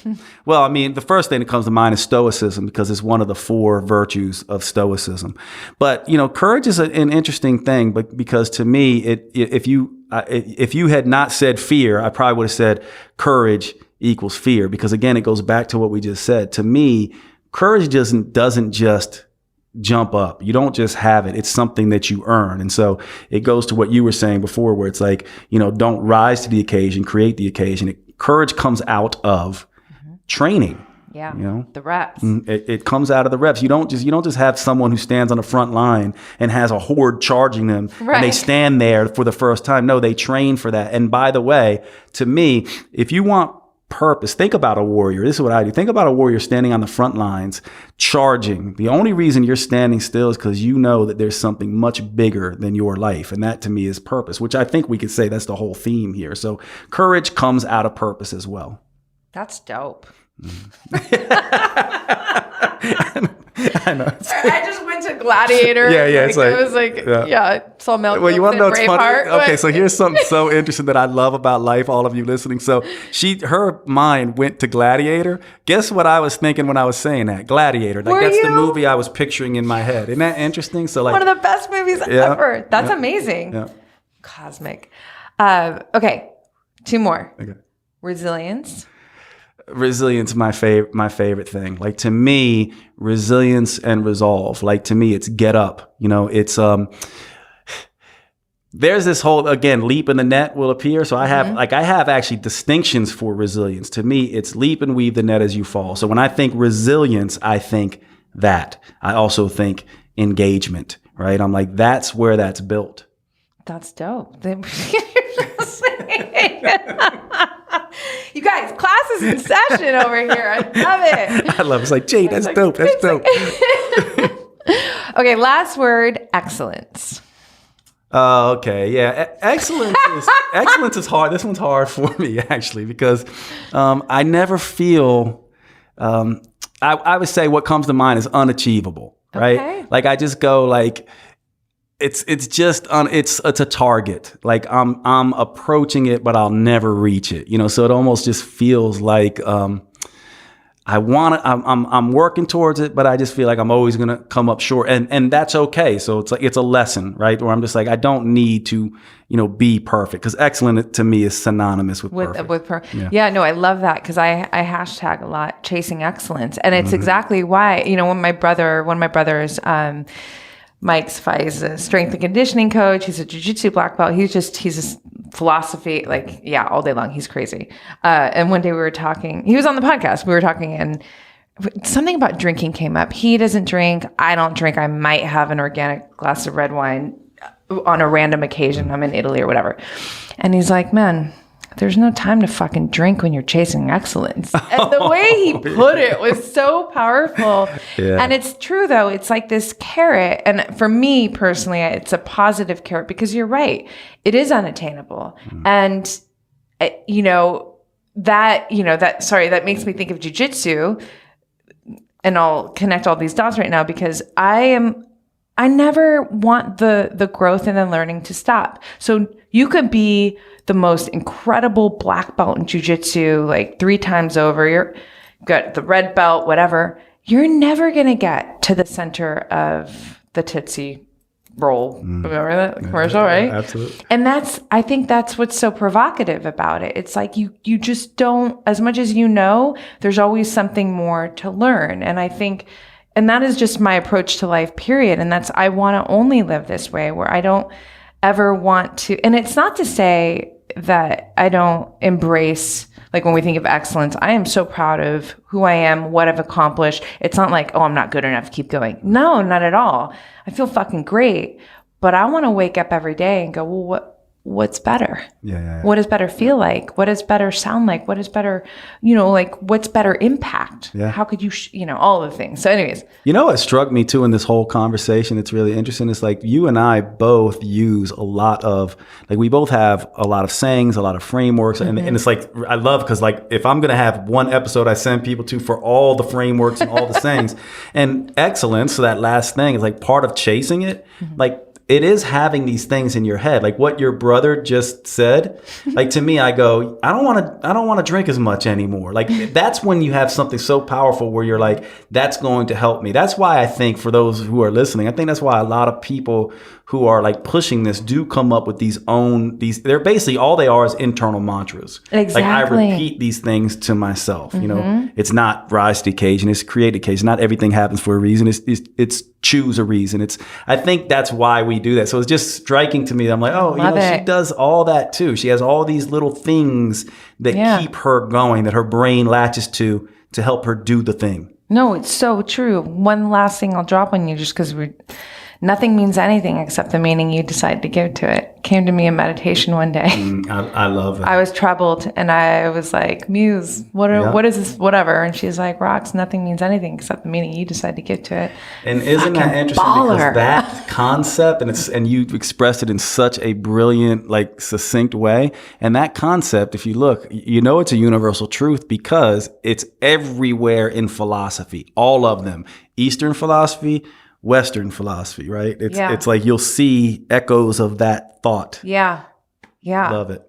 I mean, the first thing that comes to mind is stoicism because it's one of the 4 virtues of stoicism. But, you know, courage is an interesting thing, but because to me, if you had not said fear, I probably would have said courage equals fear, because again, it goes back to what we just said. To me, courage doesn't just jump up. You don't just have it. It's something that you earn. And so it goes to what you were saying before, where it's like, you know, don't rise to the occasion, create the occasion. Courage comes out of training. Yeah. You know, the reps. It comes out of the reps. You don't just have someone who stands on the front line and has a horde charging them and they stand there for the first time. No, they train for that. And by the way, to me, if you want purpose, think about a warrior. This is what I do. Think about a warrior standing on the front lines, charging. The only reason you're standing still is because you know that there's something much bigger than your life. And that to me is purpose, which I think we could say that's the whole theme here. So courage comes out of purpose as well. That's dope. I know. I just went to Gladiator. Saw Mel Gibson. Well, you want to know what's funny? Okay, but... so here's something so interesting that I love about life, all of you listening. So her mind went to Gladiator. Guess what I was thinking when I was saying that? Gladiator. Like that's the movie I was picturing in my head. Isn't that interesting? So like one of the best movies ever. That's amazing. Yeah. Cosmic. Okay, 2 more. Okay. Resilience. Resilience, my favorite thing. Like to me, resilience and resolve. Like to me, it's get up. You know, it's there's this whole, again, leap in the net will appear. So I have actually distinctions for resilience. To me, it's leap and weave the net as you fall. So when I think resilience, I think that. I also think engagement, right? I'm like, that's where that's built. That's dope. You guys, class is in session over here. I love it. I love it. It's like, Jade, that's dope. That's dope. Okay, last word, excellence. Okay, yeah. Excellence is hard. This one's hard for me, actually, because I never feel, I would say what comes to mind is unachievable, right? Okay. Like I just go like, it's a target. Like I'm approaching it, but I'll never reach it. You know, so it almost just feels like I'm working towards it, but I just feel like I'm always gonna come up short, and that's okay. So it's like it's a lesson, right? Where I'm just like I don't need to, you know, be perfect, because excellent to me is synonymous with perfect. Yeah, no, I love that, because I hashtag a lot chasing excellence, and it's exactly why, you know, one of my brothers. Mike's Fai's a strength and conditioning coach. He's a jiu-jitsu black belt. He's a philosophy, like, yeah, all day long. He's crazy. And one day we were talking, he was on the podcast. We were talking and something about drinking came up. He doesn't drink. I don't drink. I might have an organic glass of red wine on a random occasion. I'm in Italy or whatever. And he's like, man, there's no time to fucking drink when you're chasing excellence. And the way he put it was so powerful. Yeah. And it's true, though. It's like this carrot. And for me personally, it's a positive carrot because you're right. It is unattainable. And, that makes me think of jujitsu. And I'll connect all these dots right now because I never want the growth and the learning to stop. So you could be the most incredible black belt in jiu-jitsu, like 3 times over. You're got the red belt, whatever. You're never going to get to the center of the Tootsie Roll. Remember that commercial, right? Absolutely. And I think that's what's so provocative about it. It's like you just don't, as much as you know, there's always something more to learn. And I think, and that is just my approach to life, period. And I want to only live this way where I don't ever want to, and it's not to say that I don't embrace, like when we think of excellence, I am so proud of who I am, what I've accomplished. It's not like, oh, I'm not good enough, keep going. No, not at all. I feel fucking great, but I want to wake up every day and go, well, what's better? Yeah. What does better feel like? What does better sound like? What is better, what's better impact? Yeah. How could you, all the things. So anyways. What struck me too in this whole conversation, it's really interesting. It's like you and I both use a lot of, like we both have a lot of sayings, a lot of frameworks. And it's like, I love, because like if I'm going to have one episode I send people to for all the frameworks and all the sayings and excellence. So that last thing is like part of chasing it. Like, it is having these things in your head, like what your brother just said. Like to me, I go, I don't want to drink as much anymore. Like that's when you have something so powerful where you're like, that's going to help me. That's why I think for those who are listening, I think that's why a lot of people who are like pushing this do come up with they're basically all they are is internal mantras. Exactly. Like I repeat these things to myself. It's not rise to the occasion, it's create the occasion. Not everything happens for a reason. It's choose a reason. I think that's why we do that. So it's just striking to me. I'm like, she does all that too. She has all these little things that keep her going, that her brain latches to help her do the thing. No, it's so true. One last thing I'll drop on you, just because nothing means anything except the meaning you decide to give to it. Came to me in meditation one day. I love it. I was troubled and I was like, Muse, what is this, whatever? And she's like, Rox, nothing means anything except the meaning you decide to give to it. And isn't that interesting? Baller. Because that concept, and you expressed it in such a brilliant, like succinct way. And that concept, if you look, it's a universal truth because it's everywhere in philosophy, all of them. Eastern philosophy, Western philosophy, right? It's like you'll see echoes of that thought. Yeah. Love it.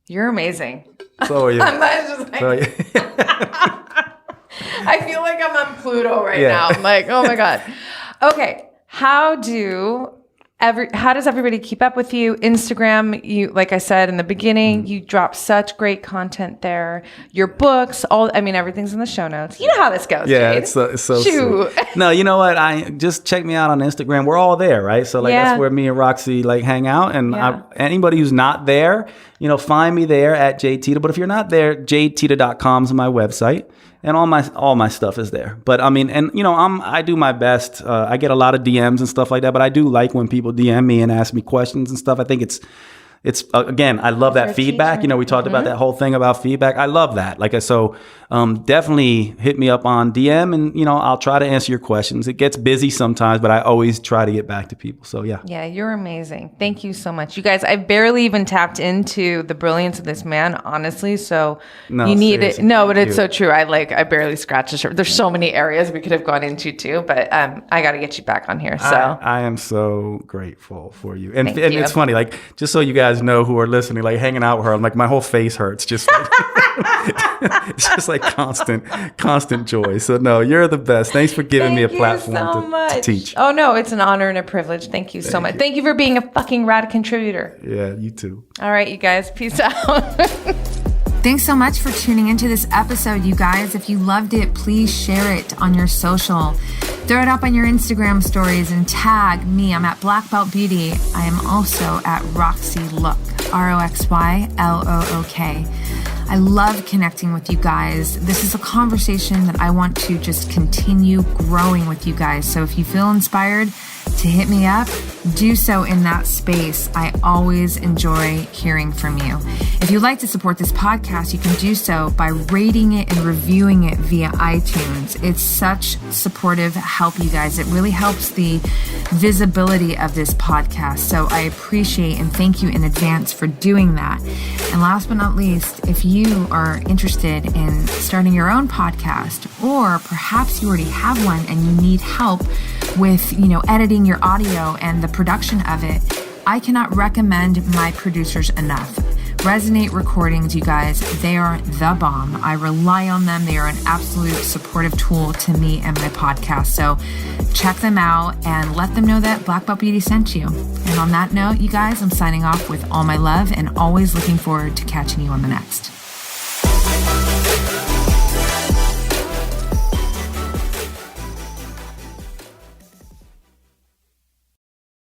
You're amazing. So are you. I feel like I'm on Pluto right now. I'm like, oh my God. Okay. How does everybody keep up with you? Instagram, you, like I said in the beginning, you drop such great content there. Your books, everything's in the show notes. You know how this goes. Yeah, Jade. it's so Shoot. Sweet. No, you know what? I just check me out on Instagram. We're all there, right? So that's where me and Roxy hang out. And anybody who's not there, find me there at Jade Teta. But if you're not there, jadeteta.com is my website. And all my stuff is there. But I do my best. I get a lot of DMs and stuff like that. But I do like when people DM me and ask me questions and stuff. I think it's again, I love that feedback. We talked about that whole thing about feedback. I love that. Definitely hit me up on DM and, I'll try to answer your questions. It gets busy sometimes, but I always try to get back to people. So yeah. Yeah, you're amazing. Thank you so much. You guys, I barely even tapped into the brilliance of this man, honestly. So you need it. No, but it's so true. I barely scratched the surface. There's so many areas we could have gone into too, but I got to get you back on here. So I am so grateful for you. And it's funny, just so you guys know who are listening, hanging out with her, I'm like, my whole face hurts. Just it's just constant joy. So no, you're the best. Thanks for giving me a platform to teach. Oh no, it's an honor and a privilege. Thank you so much. Thank you for being a fucking rad contributor. Yeah, you too. All right, you guys, peace out. Thanks so much for tuning into this episode, you guys. If you loved it, please share it on your social. Throw it up on your Instagram stories and tag me. I'm at Black Belt Beauty. I am also at Roxy Look, RoxyLook. I love connecting with you guys. This is a conversation that I want to just continue growing with you guys. So if you feel inspired, to hit me up, do so in that space. I always enjoy hearing from you. If you'd like to support this podcast, you can do so by rating it and reviewing it via iTunes. It's such supportive help, you guys. It really helps the visibility of this podcast. So I appreciate and thank you in advance for doing that. And last but not least, if you are interested in starting your own podcast, or perhaps you already have one and you need help with, editing your audio and the production of it, I cannot recommend my producers enough. Resonate Recordings, you guys, they are the bomb. I rely on them. They are an absolute supportive tool to me and my podcast. So check them out and let them know that Black Belt Beauty sent you. And on that note, you guys, I'm signing off with all my love and always looking forward to catching you on the next.